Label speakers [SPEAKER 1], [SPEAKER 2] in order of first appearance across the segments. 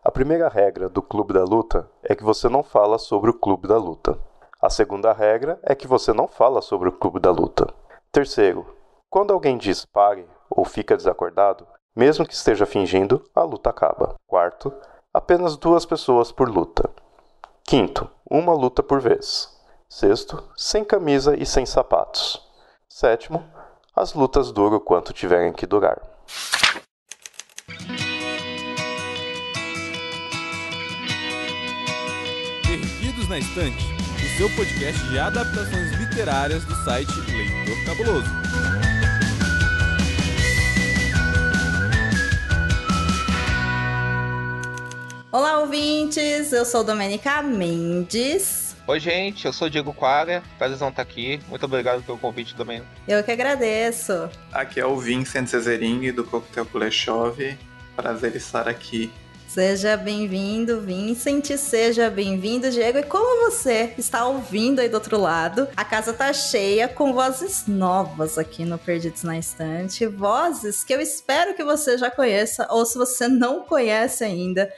[SPEAKER 1] A primeira regra do Clube da Luta é que você não fala sobre o Clube da Luta. A segunda regra é que você não fala sobre o Clube da Luta. Terceiro, quando alguém diz pare ou fica desacordado, mesmo que esteja fingindo, a luta acaba. Quarto, apenas 2 pessoas por luta. Quinto, 1 luta por vez. Sexto, sem camisa e sem sapatos. Sétimo, as lutas duram quanto tiverem que durar.
[SPEAKER 2] Perdidos na Estante, o seu podcast de adaptações literárias do site Leitor Cabuloso.
[SPEAKER 3] Olá, ouvintes! Eu sou Domênica Mendes.
[SPEAKER 4] Oi, gente, eu sou o Diego Quara, prazerzão estar aqui. Muito obrigado pelo convite, Domênica.
[SPEAKER 3] Eu que agradeço.
[SPEAKER 5] Aqui é o Vincent Zezering, do Coquetel Kuleshov. Prazer estar aqui.
[SPEAKER 3] Seja bem-vindo, Vincent, seja bem-vindo, Diego. E como você está ouvindo aí do outro lado, a casa tá cheia com vozes novas aqui no Perdidos na Estante. Vozes que eu espero que você já conheça, ou se você não conhece ainda,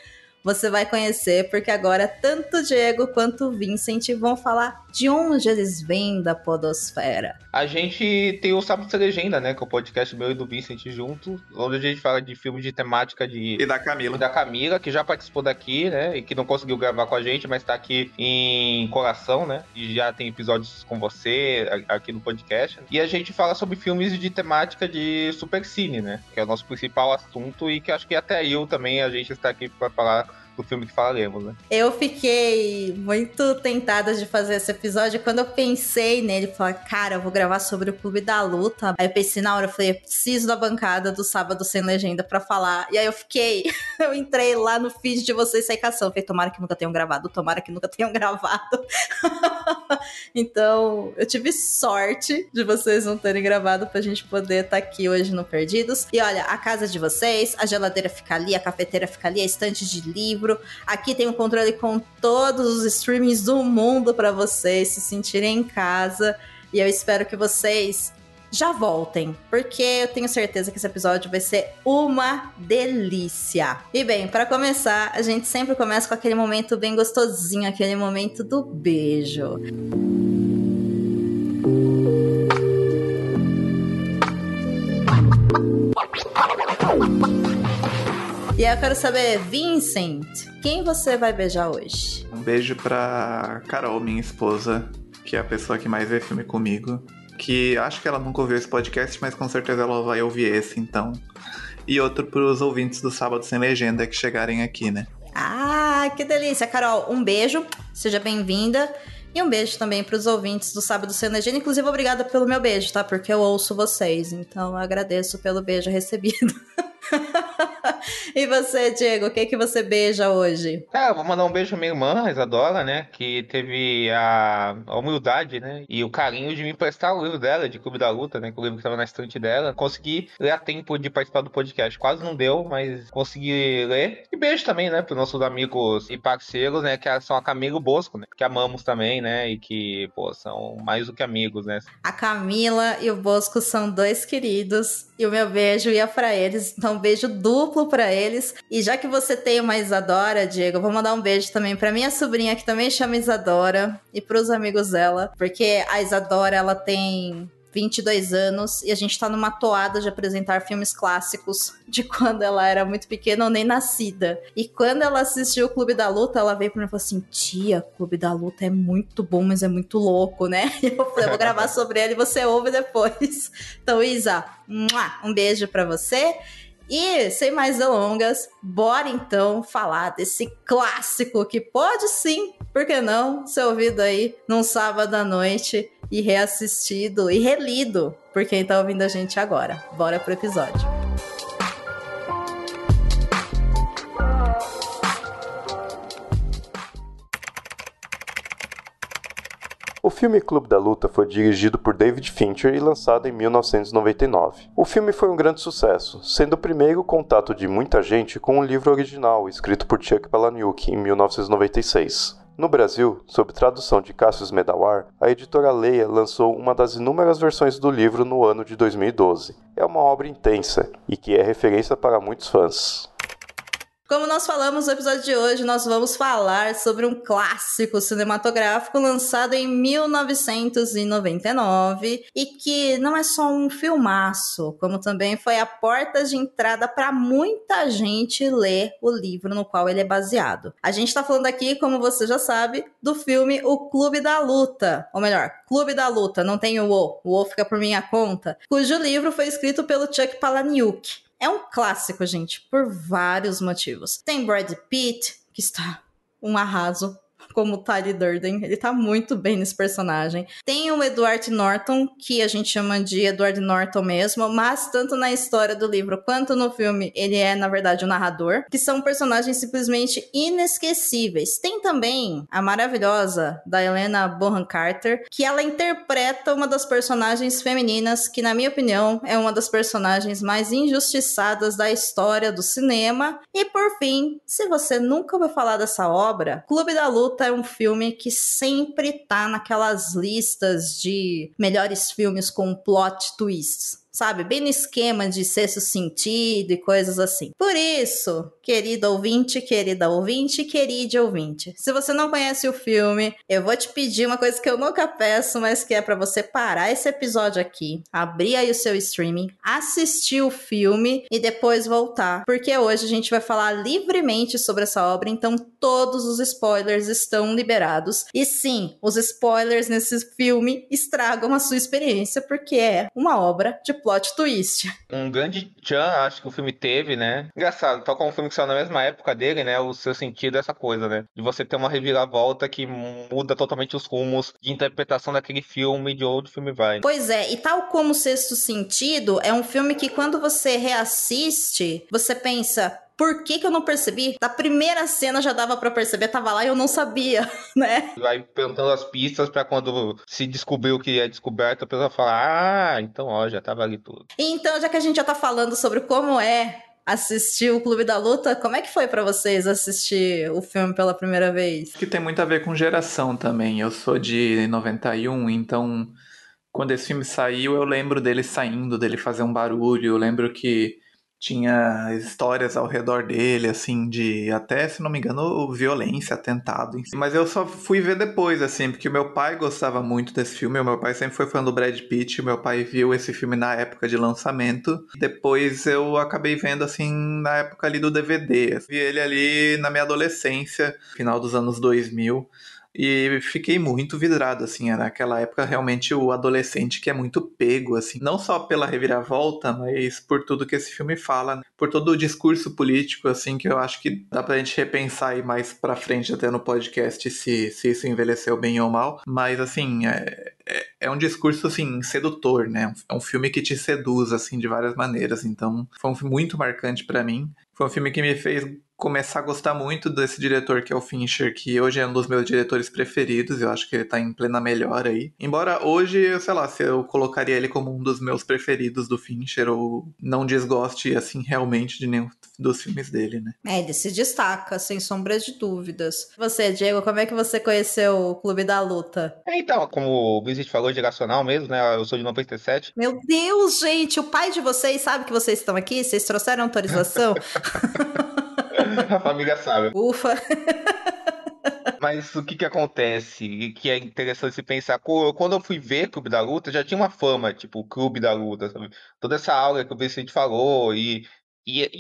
[SPEAKER 3] você vai conhecer, porque agora tanto o Diego quanto o Vincent vão falar de onde eles vêm da podosfera.
[SPEAKER 4] A gente tem o Sábado Sem Legenda, né? Que é o podcast meu e do Vincent junto, onde a gente fala de filmes de temática de...
[SPEAKER 5] E da Camila.
[SPEAKER 4] E da Camila, que já participou daqui, né? E que não conseguiu gravar com a gente, mas tá aqui em coração, né? E já tem episódios com você aqui no podcast. E a gente fala sobre filmes de temática de supercine, né? Que é o nosso principal assunto e que acho que até eu também a gente está aqui para falar do filme que falaremos, né?
[SPEAKER 3] Eu fiquei muito tentada de fazer esse episódio quando eu pensei nele, falei, cara, eu vou gravar sobre o Clube da Luta. Aí eu pensei na hora, eu falei, eu preciso da bancada do Sábado Sem Legenda pra falar. E aí eu fiquei, eu entrei lá no feed de vocês sem cação. Falei, tomara que nunca tenham gravado, tomara que nunca tenham gravado. Então, eu tive sorte de vocês não terem gravado pra gente poder estar aqui hoje no Perdidos. E olha, a casa de vocês, a geladeira fica ali, a cafeteira fica ali, a estante de livro. Aqui tem um controle com todos os streamings do mundo para vocês se sentirem em casa. E eu espero que vocês já voltem, porque eu tenho certeza que esse episódio vai ser uma delícia. E bem, para começar, a gente sempre começa com aquele momento bem gostosinho, aquele momento do beijo. E aí eu quero saber, Vincent, quem você vai beijar hoje?
[SPEAKER 5] Um beijo pra Carol, minha esposa, que é a pessoa que mais vê filme comigo. Que acho que ela nunca ouviu esse podcast, mas com certeza ela vai ouvir esse, então. E outro pros ouvintes do Sábado Sem Legenda que chegarem aqui, né?
[SPEAKER 3] Ah, que delícia, Carol. Um beijo, seja bem-vinda. E um beijo também pros ouvintes do Sábado Sem Legenda. Inclusive, obrigada pelo meu beijo, tá? Porque eu ouço vocês, então eu agradeço pelo beijo recebido. E você, Diego, o que você beija hoje?
[SPEAKER 4] Eu vou mandar um beijo pra minha irmã, a Isadora, né? Que teve a humildade, né? E o carinho de me emprestar o livro dela, de Clube da Luta, né? Que o livro que tava na estante dela. Consegui ler a tempo de participar do podcast. Quase não deu, mas consegui ler. E beijo também, né? Pros nossos amigos e parceiros, né? Que são a Camila e o Bosco, né? Que amamos também, né? E que, pô, são mais do que amigos, né?
[SPEAKER 3] A Camila e o Bosco são 2 queridos. E o meu beijo ia pra eles. Então, um beijo duplo pra eles. E já que você tem uma Isadora, Diego, eu vou mandar um beijo também pra minha sobrinha, que também chama Isadora, e pros amigos dela, porque a Isadora, ela tem 22 anos e a gente tá numa toada de apresentar filmes clássicos de quando ela era muito pequena ou nem nascida. E quando ela assistiu o Clube da Luta, ela veio pra mim e falou assim, tia, Clube da Luta é muito bom, mas é muito louco, né? E eu falei, eu vou gravar sobre ele e você ouve depois. Então, Isa, um beijo pra você. E, sem mais delongas, bora então falar desse clássico que pode sim, por que não, ser ouvido aí num sábado à noite e reassistido e relido por quem tá ouvindo a gente agora. Bora pro episódio.
[SPEAKER 1] O filme Clube da Luta foi dirigido por David Fincher e lançado em 1999. O filme foi um grande sucesso, sendo o primeiro contato de muita gente com o livro original, escrito por Chuck Palahniuk em 1996. No Brasil, sob tradução de Cassius Medawar, a editora Leia lançou uma das inúmeras versões do livro no ano de 2012. É uma obra intensa e que é referência para muitos fãs.
[SPEAKER 3] Como nós falamos no episódio de hoje, nós vamos falar sobre um clássico cinematográfico lançado em 1999 e que não é só um filmaço, como também foi a porta de entrada para muita gente ler o livro no qual ele é baseado. A gente está falando aqui, como você já sabe, do filme O Clube da Luta, ou melhor, Clube da Luta, não tem o O fica por minha conta, cujo livro foi escrito pelo Chuck Palahniuk. É um clássico, gente, por vários motivos. Tem Brad Pitt, que está um arraso como Tyler Durden, ele tá muito bem nesse personagem. Tem o Edward Norton, que a gente chama de Edward Norton mesmo, mas tanto na história do livro quanto no filme, ele é, na verdade, o narrador, que são personagens simplesmente inesquecíveis. Tem também a maravilhosa da Helena Bonham Carter, que ela interpreta uma das personagens femininas, que, na minha opinião, é uma das personagens mais injustiçadas da história do cinema. E, por fim, se você nunca ouviu falar dessa obra, Clube da Luta é um filme que sempre tá naquelas listas de melhores filmes com plot twists, sabe? Bem no esquema de Sexto Sentido e coisas assim. Por isso, querido ouvinte, querida ouvinte, querida ouvinte, se você não conhece o filme, eu vou te pedir uma coisa que eu nunca peço, mas que é pra você parar esse episódio aqui, abrir aí o seu streaming, assistir o filme e depois voltar, porque hoje a gente vai falar livremente sobre essa obra, então todos os spoilers estão liberados. E sim, os spoilers nesse filme estragam a sua experiência, porque é uma obra de plot twist.
[SPEAKER 4] Um grande tchan, acho que o filme teve, né? Engraçado, tal como o filme que saiu na mesma época dele, né? O seu sentido é essa coisa, né? De você ter uma reviravolta que muda totalmente os rumos de interpretação daquele filme e de onde o filme vai.
[SPEAKER 3] Pois é, e tal como o Sexto Sentido, é um filme que quando você reassiste, você pensa... Por que eu não percebi? Da primeira cena já dava pra perceber, tava lá e eu não sabia, né?
[SPEAKER 4] Vai perguntando as pistas pra quando se descobriu o que é descoberto, a pessoa fala, ah, então ó, já tava ali tudo.
[SPEAKER 3] Então, já que a gente já tá falando sobre como é assistir o Clube da Luta, como é que foi pra vocês assistir o filme pela primeira vez?
[SPEAKER 5] Que tem muito a ver com geração também. Eu sou de 91, então quando esse filme saiu, eu lembro dele saindo, dele fazer um barulho, eu lembro que tinha histórias ao redor dele, assim, de até, se não me engano, violência, atentado. Mas eu só fui ver depois, assim, porque o meu pai gostava muito desse filme. O meu pai sempre foi fã do Brad Pitt. O meu pai viu esse filme na época de lançamento. Depois eu acabei vendo, assim, na época ali do DVD. Vi ele ali na minha adolescência, final dos anos 2000. E fiquei muito vidrado, assim, era naquela época realmente o adolescente que é muito pego, assim, não só pela reviravolta, mas por tudo que esse filme fala, né? Por todo o discurso político, assim, que eu acho que dá pra gente repensar aí mais pra frente até no podcast se isso envelheceu bem ou mal, mas, assim, é um discurso, assim, sedutor, né? É um filme que te seduz, assim, de várias maneiras, então foi um filme muito marcante pra mim, foi um filme que me fez começar a gostar muito desse diretor que é o Fincher, que hoje é um dos meus diretores preferidos, eu acho que ele tá em plena melhora aí. Embora hoje, sei lá, se eu colocaria ele como um dos meus preferidos do Fincher, ou não desgoste, assim, realmente de nenhum dos filmes dele, né?
[SPEAKER 3] Ele se destaca, sem sombras de dúvidas. Você, Diego, como é que você conheceu o Clube da Luta?
[SPEAKER 4] Então, como o Vincent falou, geracional mesmo, né? Eu sou de 97.
[SPEAKER 3] Meu Deus, gente, o pai de vocês sabe que vocês estão aqui? Vocês trouxeram autorização?
[SPEAKER 4] A família sabe.
[SPEAKER 3] Ufa!
[SPEAKER 4] Mas o que acontece? E que é interessante se pensar. Quando eu fui ver Clube da Luta, já tinha uma fama, tipo, Clube da Luta, sabe? Toda essa aura que o Vicente falou e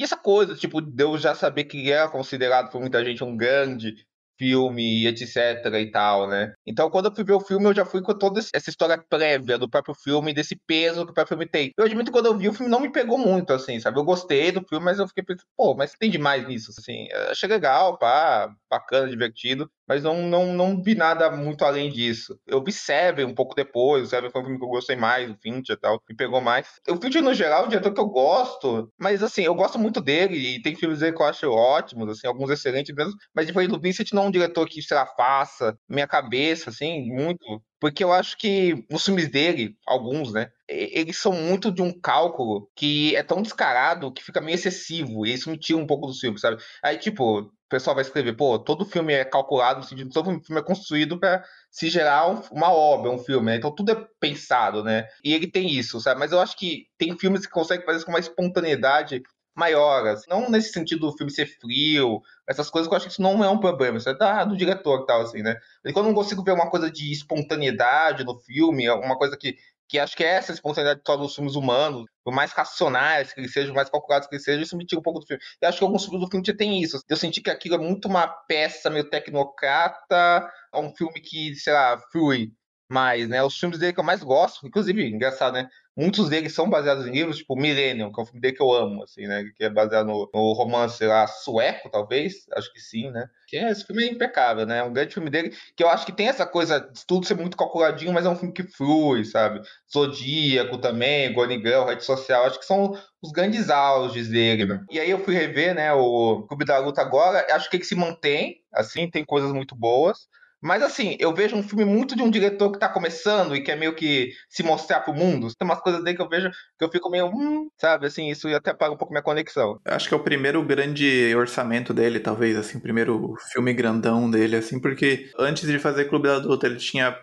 [SPEAKER 4] essa coisa, tipo, de eu já saber que era considerado por muita gente um grande filme e etc e tal, né? Então, quando eu fui ver o filme, eu já fui com toda essa história prévia do próprio filme, desse peso que o próprio filme tem. Eu admito que quando eu vi o filme não me pegou muito, assim, sabe? Eu gostei do filme, mas eu fiquei pensando, pô, mas tem demais nisso, assim. Eu achei legal, pá, bacana, divertido, mas não vi nada muito além disso. Eu vi Seven um pouco depois, o Seven foi um filme que eu gostei mais, o Fincher e tal, me pegou mais. O Fincher, no geral, é um diretor que eu gosto, mas, assim, eu gosto muito dele, e tem filmes dele que eu acho ótimos, assim, alguns excelentes mesmo, mas depois do Vincent não é um diretor que, sei lá, faça minha cabeça, assim, muito, porque eu acho que os filmes dele, alguns, né, eles são muito de um cálculo que é tão descarado que fica meio excessivo, e isso me tira um pouco do filme, sabe? Aí, tipo, o pessoal vai escrever, pô, todo filme é calculado, no sentido, todo filme é construído pra se gerar uma obra, um filme, né? Então tudo é pensado, né? E ele tem isso, sabe? Mas eu acho que tem filmes que conseguem fazer isso com uma espontaneidade maior, assim. Não nesse sentido do filme ser frio, essas coisas que eu acho que isso não é um problema, isso é do diretor e tal, assim, né? E quando eu não consigo ver uma coisa de espontaneidade no filme, uma coisa que acho que é essa espontaneidade só dos filmes humanos, por mais racionais que eles sejam, mais calculados que eles sejam, isso me tira um pouco do filme. Eu acho que alguns filmes do filme já tem isso. Eu senti que aquilo é muito uma peça meio tecnocrata, é um filme que, sei lá, flui mais, né? Os filmes dele que eu mais gosto, inclusive, engraçado, né? Muitos deles são baseados em livros, tipo Millennium, que é um filme dele que eu amo, assim, né? Que é baseado no romance lá, sueco, talvez, acho que sim, né? Esse filme é impecável, né? Um grande filme dele, que eu acho que tem essa coisa de tudo ser muito calculadinho, mas é um filme que flui, sabe? Zodíaco também, Gone Girl, Rede Social, acho que são os grandes auges dele, né? E aí eu fui rever, né, o Clube da Luta agora, acho que ele se mantém, assim, tem coisas muito boas, mas assim, eu vejo um filme muito de um diretor que tá começando e quer meio que se mostrar pro mundo. Tem umas coisas dele que eu vejo que eu fico meio, sabe, assim, isso até apaga um pouco minha conexão.
[SPEAKER 5] Eu acho que é o primeiro grande orçamento dele, talvez, assim, o primeiro filme grandão dele, assim, porque antes de fazer Clube da Luta, ele tinha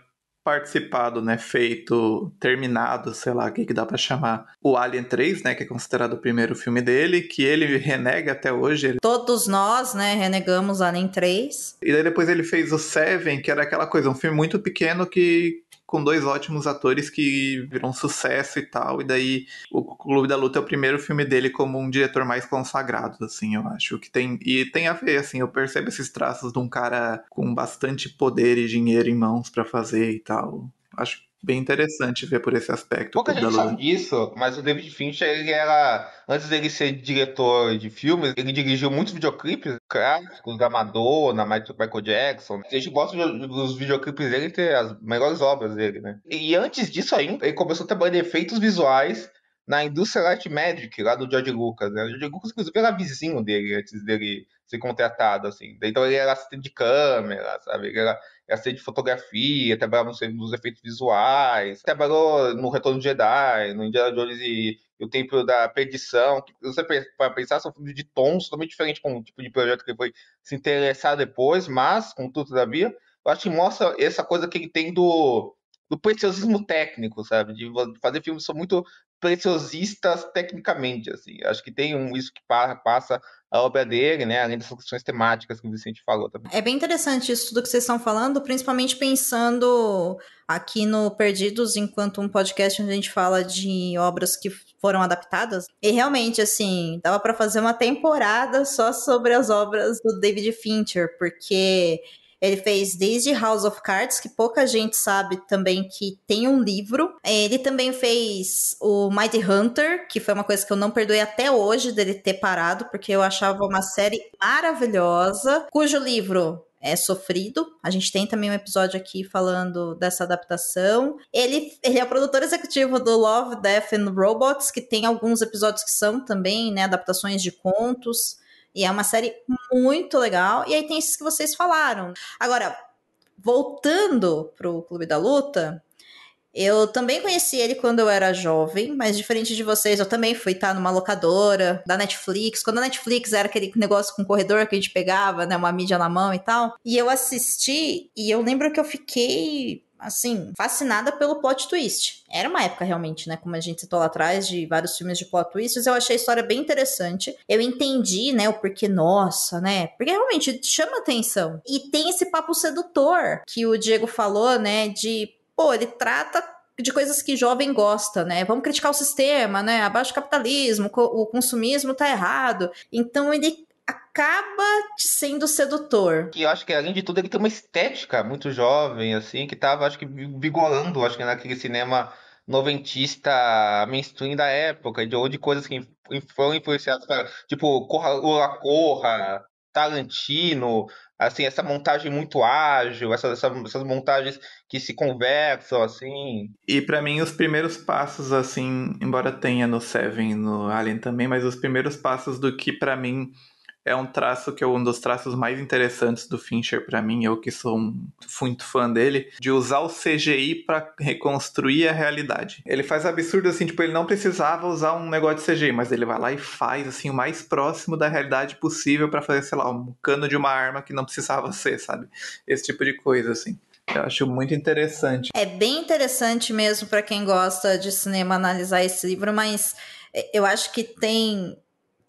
[SPEAKER 5] participado, né, feito, terminado, sei lá, o que dá pra chamar, o Alien 3, né, que é considerado o primeiro filme dele, que ele renega até hoje.
[SPEAKER 3] Todos nós, né, renegamos Alien 3.
[SPEAKER 5] E daí depois ele fez o Seven, que era aquela coisa, um filme muito pequeno com dois ótimos atores que viram sucesso e tal, e daí o Clube da Luta é o primeiro filme dele como um diretor mais consagrado, assim, eu acho que tem a ver, assim, eu percebo esses traços de um cara com bastante poder e dinheiro em mãos pra fazer e tal, acho bem interessante ver por esse aspecto o
[SPEAKER 4] Pouca
[SPEAKER 5] Clube da
[SPEAKER 4] gente sabe
[SPEAKER 5] Luta.
[SPEAKER 4] disso, mas o David Fincher, ele era, antes dele ser diretor de filmes, ele dirigiu muitos videoclipes clássicos da Madonna, Michael Jackson. A gente gosta dos videoclipes dele ter as melhores obras dele, né? E antes disso ainda, ele começou a trabalhar em efeitos visuais na Industrial Light and Magic, lá do George Lucas, né? O George Lucas, inclusive, era vizinho dele antes dele ser contratado, assim. Então ele era assistente de câmera, sabe? Ele era assistente de fotografia, trabalhava nos efeitos visuais, trabalhou no Retorno de Jedi, no Indiana Jones e o Templo da Perdição, que você para pensar, são filmes de tons totalmente diferentes com o tipo de projeto que ele foi se interessar depois, mas, contudo, todavia, eu acho que mostra essa coisa que ele tem do preciosismo técnico, sabe? De fazer filmes que são muito preciosistas tecnicamente, assim. Acho que tem isso que passa a obra dele, né? Além dessas questões temáticas que o Vicente falou também.
[SPEAKER 3] É bem interessante isso tudo que vocês estão falando, principalmente pensando aqui no Perdidos, enquanto um podcast onde a gente fala de obras que foram adaptadas. E realmente, assim, dava para fazer uma temporada só sobre as obras do David Fincher, porque ele fez desde House of Cards, que pouca gente sabe também que tem um livro. Ele também fez o Mighty Hunter, que foi uma coisa que eu não perdoei até hoje dele ter parado, porque eu achava uma série maravilhosa, cujo livro é sofrido. A gente tem também um episódio aqui falando dessa adaptação. Ele é o produtor executivo do Love, Death and Robots, que tem alguns episódios que são também, né, adaptações de contos. E é uma série muito legal. E aí tem esses que vocês falaram. Agora, voltando pro Clube da Luta, eu também conheci ele quando eu era jovem, mas diferente de vocês, eu também fui estar numa locadora da Netflix, quando a Netflix era aquele negócio com corredor que a gente pegava, né, uma mídia na mão e tal. E eu assisti, e eu lembro que eu fiquei, assim, fascinada pelo plot twist. Era uma época realmente, né, como a gente citou lá atrás, de vários filmes de plot twists, eu achei a história bem interessante. Eu entendi, né, o porquê, nossa, né, porque realmente chama atenção. E tem esse papo sedutor que o Diego falou, né, de pô, ele trata de coisas que jovem gosta, né? Vamos criticar o sistema, né? Abaixo o capitalismo, o consumismo tá errado. Então ele acaba sendo sedutor.
[SPEAKER 4] E eu acho que, além de tudo, ele tem uma estética muito jovem, assim, que tava, acho que, vigorando, acho que naquele cinema noventista mainstream da época, de coisas que foram influenciadas, tipo, Corra, Tarantino, assim, essa montagem muito ágil, essas montagens que se conversam, assim.
[SPEAKER 5] E pra mim os primeiros passos, assim, embora tenha no Seven, no Alien também, mas os primeiros passos do que pra mim é um traço que é um dos traços mais interessantes do Fincher pra mim, eu que sou muito fã dele, de usar o CGI pra reconstruir a realidade. Ele faz absurdo assim, tipo, ele não precisava usar um negócio de CGI, mas ele vai lá e faz assim o mais próximo da realidade possível pra fazer, sei lá, um cano de uma arma que não precisava ser, sabe? Esse tipo de coisa assim. Eu acho muito interessante.
[SPEAKER 3] É bem interessante mesmo para quem gosta de cinema analisar esse livro, mas eu acho que tem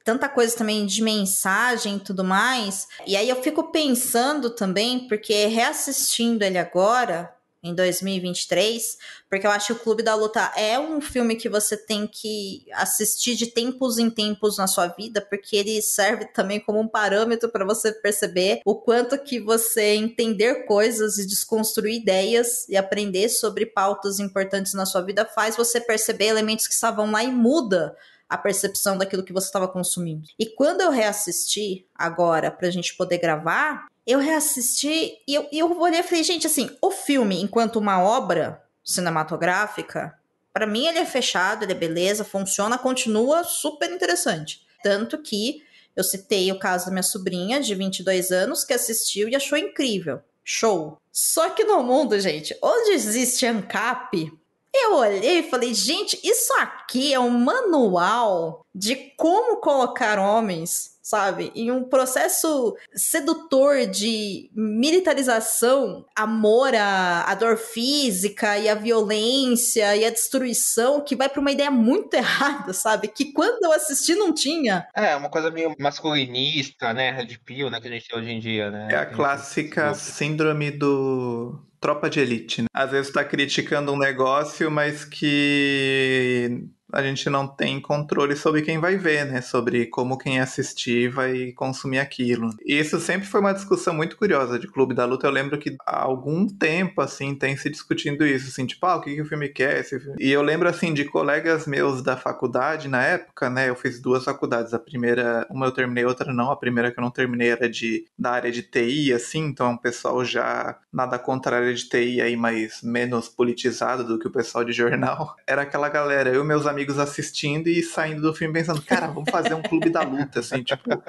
[SPEAKER 3] tanta coisa também de mensagem e tudo mais. E aí eu fico pensando também, porque reassistindo ele agora, em 2023, porque eu acho que o Clube da Luta é um filme que você tem que assistir de tempos em tempos na sua vida, porque ele serve também como um parâmetro para você perceber o quanto que você entender coisas e desconstruir ideias e aprender sobre pautas importantes na sua vida faz você perceber elementos que estavam lá e muda a percepção daquilo que você estava consumindo. E quando eu reassisti agora pra gente poder gravar, eu reassisti e eu olhei e falei, gente, assim, o filme, enquanto uma obra cinematográfica, pra mim ele é fechado, ele é beleza, funciona, continua super interessante. Tanto que eu citei o caso da minha sobrinha, de 22 anos, que assistiu e achou incrível. Show. Só que no mundo, gente, onde existe ANCAP, eu olhei e falei, gente, isso aqui é um manual de como colocar homens, sabe, em um processo sedutor de militarização, amor à dor física e à violência e à destruição, que vai para uma ideia muito errada, sabe, que quando eu assisti não tinha.
[SPEAKER 4] É, uma coisa meio masculinista, né, red pill, né, que a gente tem hoje em dia, né.
[SPEAKER 5] É a clássica síndrome do tropa de elite, né? Às vezes tá criticando um negócio, mas que a gente não tem controle sobre quem vai ver, né? Sobre como quem assistir vai consumir aquilo. E isso sempre foi uma discussão muito curiosa de Clube da Luta. Eu lembro que há algum tempo, assim, tem se discutindo isso, assim, tipo, o que o filme quer? E eu lembro, assim, de colegas meus da faculdade, na época, né? Eu fiz 2 faculdades. A primeira, uma eu terminei, outra não. A primeira que eu não terminei era da área de TI, assim, então o pessoal já nada contra a área de TI aí, mas menos politizado do que o pessoal de jornal. Era aquela galera, eu e meus amigos assistindo e saindo do filme pensando, cara, vamos fazer um Clube da Luta, assim, tipo,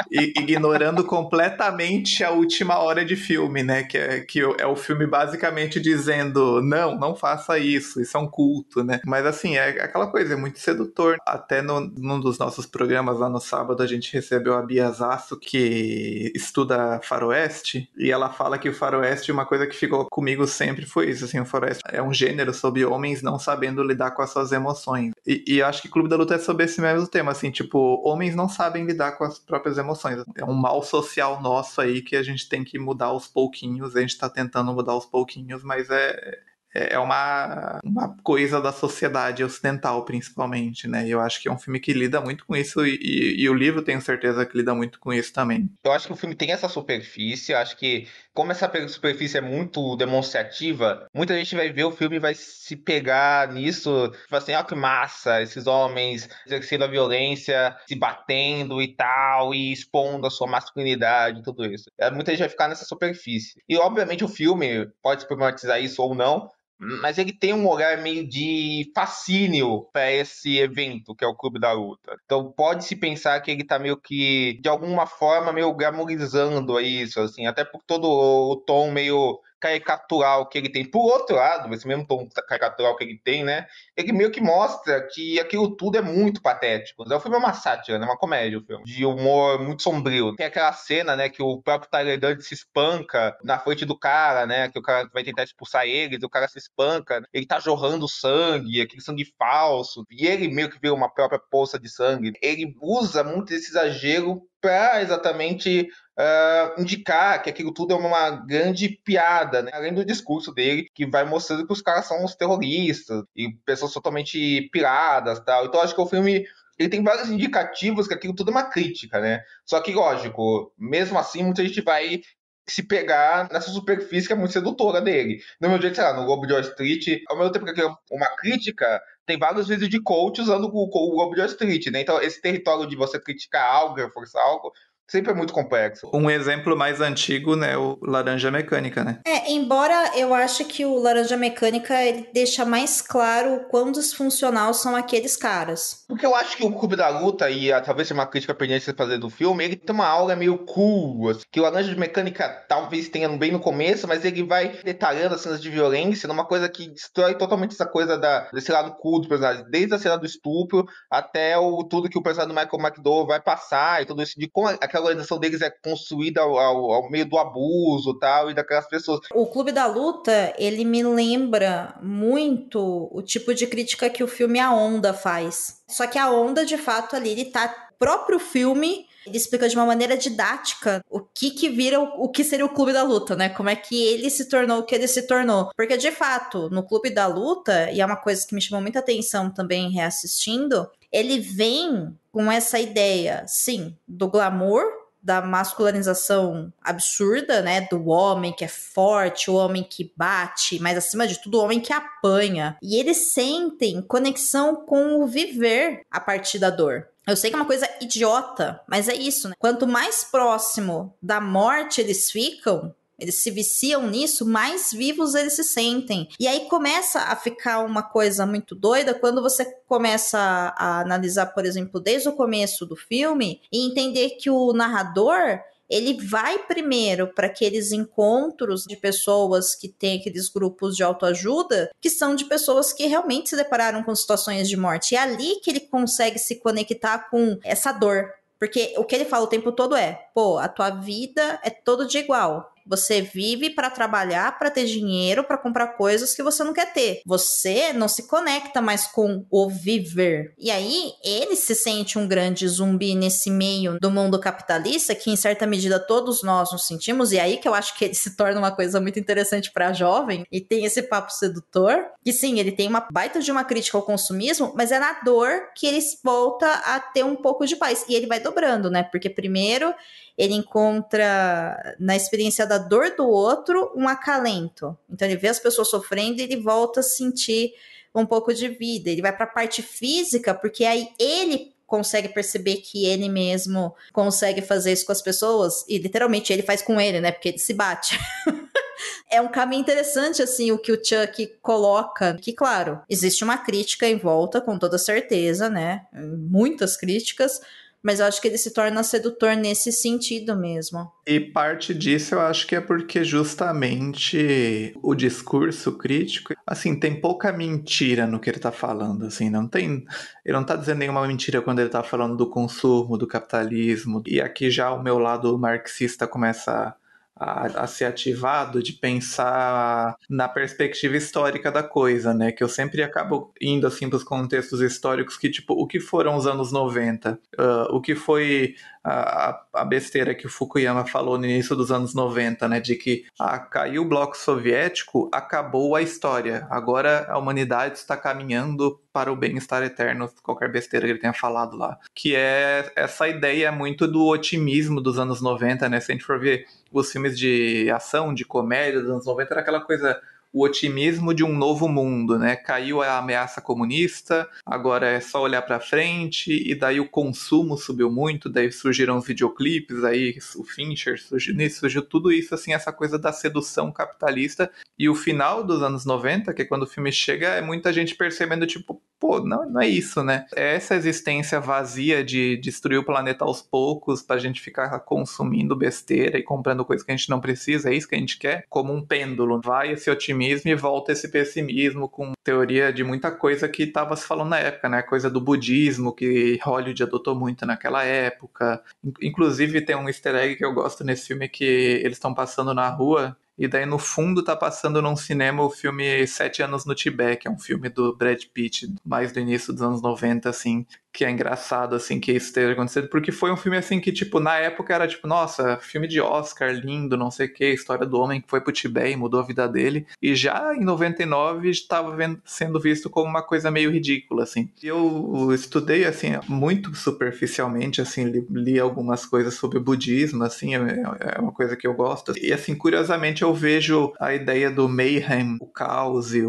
[SPEAKER 5] ignorando completamente a última hora de filme, né, que é o filme basicamente dizendo, não faça isso é um culto, né, mas assim, é aquela coisa, é muito sedutor. Até num dos nossos programas lá no sábado, a gente recebeu a Bia Zasso, que estuda faroeste, e ela fala que o faroeste, uma coisa que ficou comigo sempre foi isso, assim, o faroeste é um gênero sobre homens não sabendo lidar com as suas emoções. E acho que Clube da Luta é sobre esse mesmo tema, assim, tipo, homens não sabem lidar com as próprias emoções. É um mal social nosso aí que a gente tem que mudar aos pouquinhos, a gente tá tentando mudar aos pouquinhos, mas é uma coisa da sociedade ocidental, principalmente, né? E eu acho que é um filme que lida muito com isso, e o livro tenho certeza que lida muito com isso também.
[SPEAKER 4] Eu acho que o filme tem essa superfície, eu acho que, como essa superfície é muito demonstrativa, muita gente vai ver o filme e vai se pegar nisso, tipo assim, ó que massa, esses homens exercendo a violência, se batendo e tal, e expondo a sua masculinidade e tudo isso. Muita gente vai ficar nessa superfície. E, obviamente, o filme pode se problematizar isso ou não, mas ele tem um olhar meio de fascínio para esse evento, que é o Clube da Luta. Então pode-se pensar que ele tá meio que, de alguma forma, meio glamorizando isso, assim, até por todo o tom meio caricatural que ele tem. Por outro lado, esse mesmo tom caricatural que ele tem, né, ele meio que mostra que aquilo tudo é muito patético. O filme é uma sátira, né, uma comédia, o filme, de humor muito sombrio. Tem aquela cena, né, que o próprio Tyler Durden se espanca na frente do cara, né, que o cara vai tentar expulsar ele, e o cara se espanca, ele tá jorrando sangue, aquele sangue falso, e ele meio que vira uma própria poça de sangue. Ele usa muito esse exagero para exatamente indicar que aquilo tudo é uma grande piada, né? Além do discurso dele, que vai mostrando que os caras são os terroristas e pessoas totalmente piradas, tal. Então acho que o filme ele tem vários indicativos que aquilo tudo é uma crítica, né? Só que, lógico, mesmo assim, muita gente vai se pegar nessa superfície que é muito sedutora dele. No meu jeito, sei lá, no Lobo de Wall Street, ao mesmo tempo que é uma crítica, tem vários vídeos de coach usando o Lobo de Wall Street, né? Então, esse território de você criticar algo, reforçar algo, sempre é muito complexo.
[SPEAKER 5] Um exemplo mais antigo, né, o Laranja Mecânica, né?
[SPEAKER 3] Embora eu ache que o Laranja Mecânica ele deixa mais claro o quão disfuncional são aqueles caras.
[SPEAKER 4] Porque eu acho que o Clube da Luta, e talvez seja uma crítica pendente de fazer do filme, ele tem uma aura meio cool, assim, que o Laranja Mecânica talvez tenha bem no começo, mas ele vai detalhando as cenas de violência numa coisa que destrói totalmente essa coisa desse lado cool do personagem, desde a cena do estupro até tudo que o personagem do Michael McDowell vai passar, e tudo isso de como aquela aquela organização deles é construída ao meio do abuso, tal, e daquelas pessoas.
[SPEAKER 3] O Clube da Luta, ele me lembra muito o tipo de crítica que o filme A Onda faz. Só que A Onda, de fato, ali, ele tá... O próprio filme, ele explica de uma maneira didática o que vira o que seria o Clube da Luta, né? Como é que ele se tornou o que ele se tornou. Porque, de fato, no Clube da Luta, e é uma coisa que me chamou muita atenção também reassistindo, ele vem com essa ideia, sim, do glamour, da masculinização absurda, né, do homem que é forte, o homem que bate, mas acima de tudo o homem que apanha. E eles sentem conexão com o viver a partir da dor. Eu sei que é uma coisa idiota, mas é isso, né? Quanto mais próximo da morte eles ficam, eles se viciam nisso, mais vivos eles se sentem. E aí começa a ficar uma coisa muito doida quando você começa a analisar, por exemplo, desde o começo do filme e entender que o narrador, ele vai primeiro para aqueles encontros de pessoas que têm aqueles grupos de autoajuda, que são de pessoas que realmente se depararam com situações de morte. E é ali que ele consegue se conectar com essa dor. Porque o que ele fala o tempo todo é, pô, a tua vida é todo dia igual. Você vive para trabalhar, para ter dinheiro, para comprar coisas que você não quer ter. Você não se conecta mais com o viver. E aí, ele se sente um grande zumbi nesse meio do mundo capitalista, que em certa medida todos nós nos sentimos, e aí que eu acho que ele se torna uma coisa muito interessante para jovem, e tem esse papo sedutor, que sim, ele tem uma baita de uma crítica ao consumismo, mas é na dor que ele volta a ter um pouco de paz. E ele vai dobrando, né? Porque primeiro ele encontra na experiência da dor do outro um acalento. Então ele vê as pessoas sofrendo e ele volta a sentir um pouco de vida. Ele vai para a parte física, porque aí ele consegue perceber que ele mesmo consegue fazer isso com as pessoas, e literalmente ele faz com ele, né? Porque ele se bate. É um caminho interessante, assim, o que o Chuck coloca, que, claro, existe uma crítica em volta, com toda certeza, né? Muitas críticas, mas eu acho que ele se torna sedutor nesse sentido mesmo.
[SPEAKER 5] E parte disso eu acho que é porque justamente o discurso crítico, assim, tem pouca mentira no que ele tá falando, assim, ele não tá dizendo nenhuma mentira quando ele tá falando do consumo, do capitalismo, e aqui já o meu lado marxista começa a ser ativado de pensar na perspectiva histórica da coisa, né? Que eu sempre acabo indo assim para os contextos históricos que, tipo, o que foram os anos 90? O que foi a besteira que o Fukuyama falou no início dos anos 90, né? De que caiu o bloco soviético, acabou a história. Agora a humanidade está caminhando para o bem-estar eterno, qualquer besteira que ele tenha falado lá. Que é essa ideia muito do otimismo dos anos 90, né? Se a gente for ver os filmes de ação, de comédia dos anos 90, era aquela coisa, o otimismo de um novo mundo, né? Caiu a ameaça comunista, agora é só olhar pra frente, e daí o consumo subiu muito, daí surgiram os videoclipes, aí o Fincher surgiu tudo isso, assim, essa coisa da sedução capitalista, e o final dos anos 90, que é quando o filme chega, é muita gente percebendo, tipo, pô, não é isso, né? É essa existência vazia de destruir o planeta aos poucos pra gente ficar consumindo besteira e comprando coisas que a gente não precisa, é isso que a gente quer? Como um pêndulo, vai esse otimismo e volta esse pessimismo com teoria de muita coisa que estava se falando na época, né? Coisa do budismo que Hollywood adotou muito naquela época. Inclusive tem um easter egg que eu gosto nesse filme que eles estão passando na rua e daí no fundo tá passando num cinema o filme 7 Anos no Tibete, que é um filme do Brad Pitt, mais do início dos anos 90, assim, que é engraçado, assim, que isso esteja acontecendo, porque foi um filme, assim, que, tipo, na época era, tipo, nossa, filme de Oscar, lindo, não sei o que, história do homem que foi pro Tibete e mudou a vida dele, e já em 99 estava sendo visto como uma coisa meio ridícula, assim. Eu estudei, assim, muito superficialmente, assim, li algumas coisas sobre o budismo, assim, é uma coisa que eu gosto, e, assim, curiosamente eu vejo a ideia do mayhem, o caos e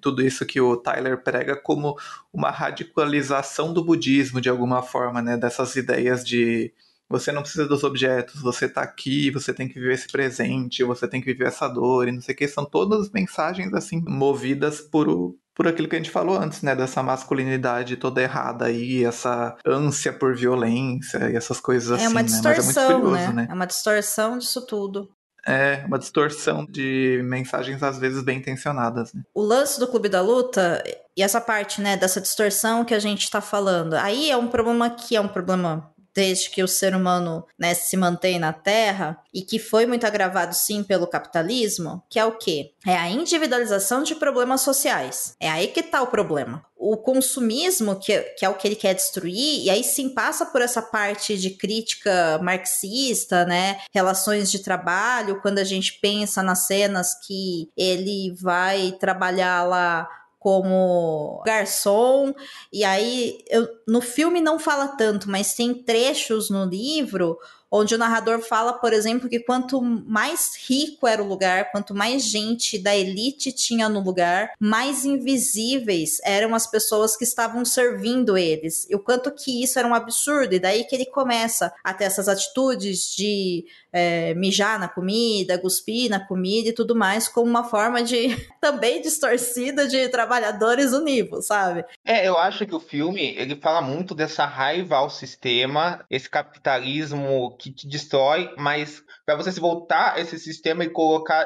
[SPEAKER 5] tudo isso que o Tyler prega como uma radicalização do budismo, de alguma forma, né? Dessas ideias de você não precisa dos objetos, você tá aqui, você tem que viver esse presente, você tem que viver essa dor e não sei o que. São todas mensagens, assim, movidas por aquilo que a gente falou antes, né? Dessa masculinidade toda errada aí, essa ânsia por violência e essas coisas assim,
[SPEAKER 3] É uma
[SPEAKER 5] né? Mas
[SPEAKER 3] distorção,
[SPEAKER 5] é muito curioso, né?
[SPEAKER 3] É uma distorção disso tudo.
[SPEAKER 5] É uma distorção de mensagens às vezes bem intencionadas, né?
[SPEAKER 3] O lance do Clube da Luta e essa parte, né, dessa distorção que a gente tá falando, aí é um problema que é um problema desde que o ser humano, né, se mantém na Terra, e que foi muito agravado sim pelo capitalismo, que é o quê? É a individualização de problemas sociais. É aí que tá o problema. O consumismo, que é o que ele quer destruir, e aí sim passa por essa parte de crítica marxista, né? Relações de trabalho, quando a gente pensa nas cenas que ele vai trabalhar lá como garçom, e aí no filme não fala tanto, mas tem trechos no livro onde o narrador fala, por exemplo, que quanto mais rico era o lugar, quanto mais gente da elite tinha no lugar, mais invisíveis eram as pessoas que estavam servindo eles, e o quanto que isso era um absurdo, e daí que ele começa a ter essas atitudes de mijar na comida, cuspir na comida e tudo mais, como uma forma de também distorcida de trabalhadores univos, sabe?
[SPEAKER 4] Eu acho que o filme, ele fala muito dessa raiva ao sistema, esse capitalismo que te destrói, mas para você se voltar a esse sistema e colocar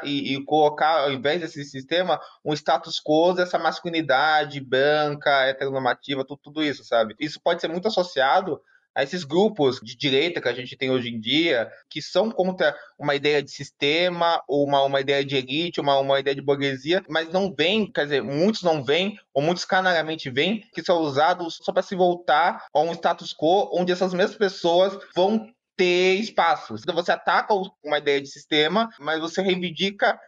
[SPEAKER 4] ao invés desse sistema, um status quo dessa masculinidade branca, heteronormativa, tudo isso, sabe? Isso pode ser muito associado a esses grupos de direita que a gente tem hoje em dia, que são contra uma ideia de sistema, ou uma ideia de elite, uma ideia de burguesia, mas não vêm, quer dizer, muitos não vêm, ou muitos canalhamente vêm, que são usados só para se voltar a um status quo, onde essas mesmas pessoas vão ter espaços. Então você ataca uma ideia de sistema, mas você reivindica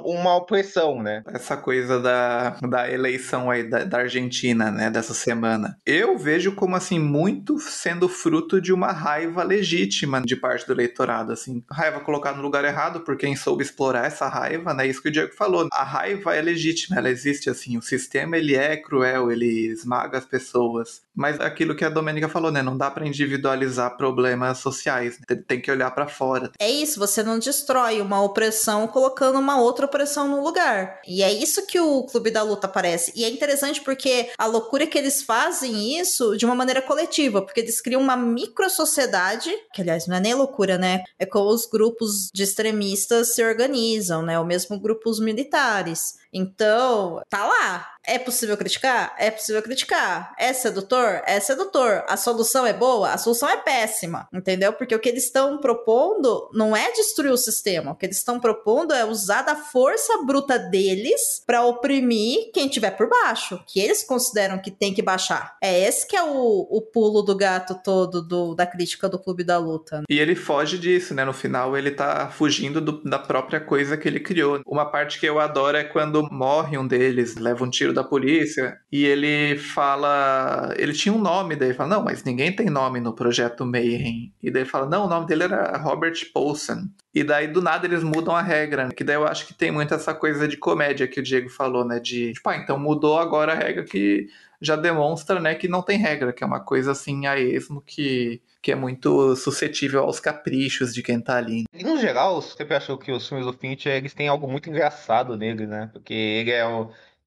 [SPEAKER 4] uma opressão, né?
[SPEAKER 5] Essa coisa da eleição aí da Argentina, né, dessa semana. Eu vejo como, assim, muito sendo fruto de uma raiva legítima de parte do eleitorado, assim. Raiva colocada no lugar errado por quem soube explorar essa raiva, né, isso que o Diego falou. A raiva é legítima, ela existe, assim. O sistema, ele é cruel, ele esmaga as pessoas. Mas aquilo que a Domênica falou, né, não dá pra individualizar problemas sociais, né? Tem que olhar pra fora.
[SPEAKER 3] É isso, você não destrói uma opressão colocando uma outra opressão no lugar. E é isso que o Clube da Luta parece. E é interessante porque a loucura é que eles fazem isso de uma maneira coletiva, porque eles criam uma micro-sociedade, que aliás não é nem loucura, né? É como os grupos de extremistas se organizam, né? Ou mesmo grupos militares. Então, tá lá. É possível criticar? É possível criticar. É sedutor? É sedutor. A solução é boa? A solução é péssima, entendeu? Porque o que eles estão propondo não é destruir o sistema. O que eles estão propondo é usar da força bruta deles pra oprimir quem tiver por baixo, que eles consideram que tem que baixar. É esse que é o pulo do gato todo da crítica do Clube da Luta.
[SPEAKER 5] E ele foge disso, né? No final ele tá fugindo da própria coisa que ele criou. Uma parte que eu adoro é quando morre um deles, leva um tiro da polícia, e ele fala... Ele tinha um nome, daí ele fala, não, mas ninguém tem nome no Projeto Mayhem. E daí ele fala, não, o nome dele era Robert Paulson. E daí, do nada, eles mudam a regra, que daí eu acho que tem muito essa coisa de comédia que o Diego falou, né? De, tipo, então mudou agora a regra que já demonstra, né, que não tem regra, que é uma coisa assim a esmo que é muito suscetível aos caprichos de quem tá ali.
[SPEAKER 4] E, no geral, eu sempre achou que os filmes do Fincher, eles têm algo muito engraçado nele, né? Porque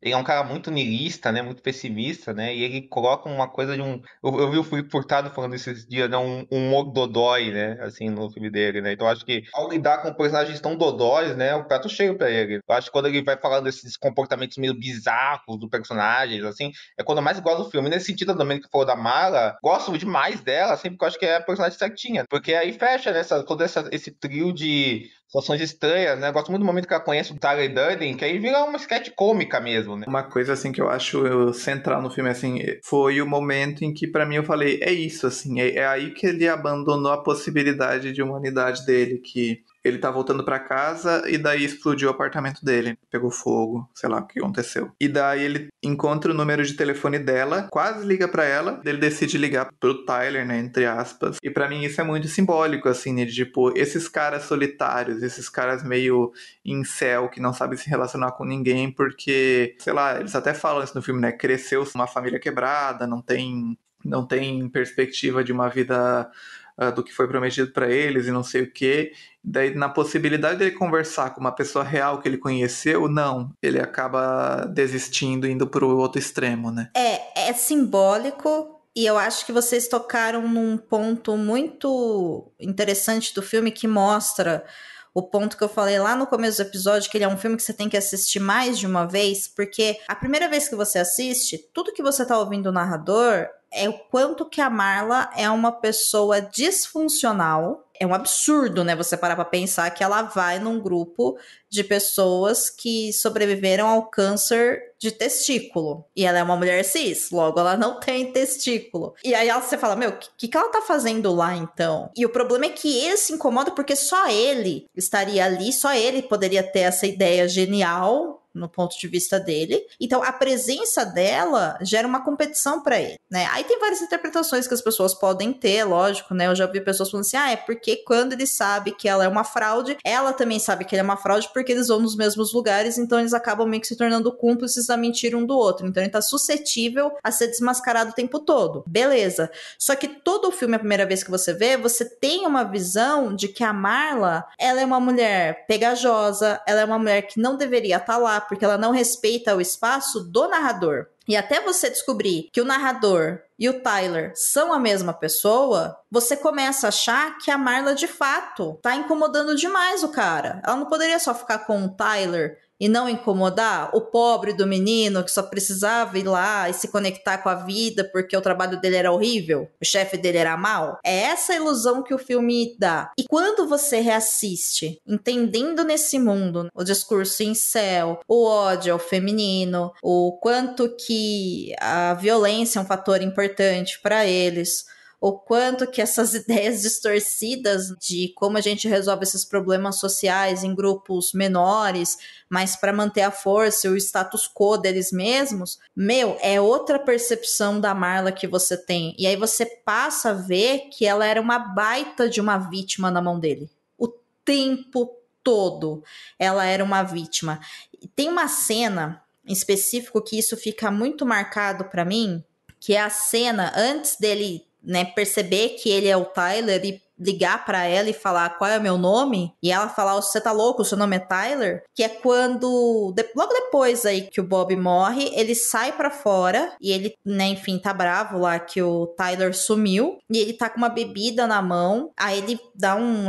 [SPEAKER 4] ele é um cara muito niilista, né? Muito pessimista, né? E ele coloca uma coisa de um... Eu vi o Felipe Furtado falando esses dias, né? Um humor dodói, né? Assim, no filme dele, né? Então, eu acho que ao lidar com personagens tão dodóis, né? O prato cheio pra ele. Eu acho que quando ele vai falando desses comportamentos meio bizarros do personagem, assim, é quando eu mais gosto do filme. Nesse sentido, também que falou da Mara, gosto demais dela, sempre que eu acho que é a personagem certinha. Porque aí fecha, né? Todo esse trio de situações estranhas, né? Eu gosto muito do momento que ela conhece o Tyler Durden, que aí vira uma sketch cômica mesmo, né?
[SPEAKER 5] Uma coisa, assim, que eu acho central no filme, assim, foi o momento em que, pra mim, eu falei, é isso, assim, é aí que ele abandonou a possibilidade de humanidade dele, que ele tá voltando pra casa e daí explodiu o apartamento dele. Pegou fogo, sei lá o que aconteceu. E daí ele encontra o número de telefone dela, quase liga pra ela, ele decide ligar pro Tyler, né, entre aspas. E pra mim isso é muito simbólico, assim, né, de, tipo, esses caras solitários, esses caras meio incel, que não sabem se relacionar com ninguém, porque, sei lá, eles até falam isso no filme, né, cresceu uma família quebrada, não tem perspectiva de uma vida do que foi prometido pra eles e não sei o que. Daí, na possibilidade dele conversar com uma pessoa real que ele conheceu, não. Ele acaba desistindo, indo pro outro extremo, né?
[SPEAKER 3] É simbólico. E eu acho que vocês tocaram num ponto muito interessante do filme que mostra o ponto que eu falei lá no começo do episódio, que ele é um filme que você tem que assistir mais de uma vez, porque a primeira vez que você assiste, tudo que você tá ouvindo o narrador é o quanto que a Marla é uma pessoa disfuncional. É um absurdo, né, você parar pra pensar que ela vai num grupo de pessoas que sobreviveram ao câncer de testículo. E ela é uma mulher cis, logo ela não tem testículo. E aí você fala, meu, o que ela tá fazendo lá então? E o problema é que ele se incomoda porque só ele estaria ali, só ele poderia ter essa ideia genial no ponto de vista dele. Então, a presença dela gera uma competição pra ele, né? Aí tem várias interpretações que as pessoas podem ter, lógico, né? Eu já vi pessoas falando assim, é porque quando ele sabe que ela é uma fraude, ela também sabe que ele é uma fraude porque eles vão nos mesmos lugares, então eles acabam meio que se tornando cúmplices da mentira um do outro. Então, ele tá suscetível a ser desmascarado o tempo todo. Beleza. Só que todo o filme, a primeira vez que você vê, você tem uma visão de que a Marla, ela é uma mulher pegajosa, ela é uma mulher que não deveria estar lá, porque ela não respeita o espaço do narrador. E até você descobrir que o narrador e o Tyler são a mesma pessoa, você começa a achar que a Marla, de fato, tá incomodando demais o cara. Ela não poderia só ficar com o Tyler e não incomodar o pobre do menino que só precisava ir lá e se conectar com a vida porque o trabalho dele era horrível, o chefe dele era mau. É essa ilusão que o filme dá. E quando você reassiste, entendendo nesse mundo o discurso incel, o ódio ao feminino, o quanto que a violência é um fator importante para eles, o quanto que essas ideias distorcidas de como a gente resolve esses problemas sociais em grupos menores, mas para manter a força e o status quo deles mesmos, meu, é outra percepção da Marla que você tem. E aí você passa a ver que ela era uma baita de uma vítima na mão dele. O tempo todo ela era uma vítima. E tem uma cena em específico que isso fica muito marcado para mim, que é a cena antes dele, né, perceber que ele é o Tyler e ligar pra ela e falar qual é o meu nome, e ela falar, você tá louco, o seu nome é Tyler, que é quando, logo depois aí que o Bob morre, ele sai pra fora, e ele, né, enfim, tá bravo lá que o Tyler sumiu, e ele tá com uma bebida na mão, aí ele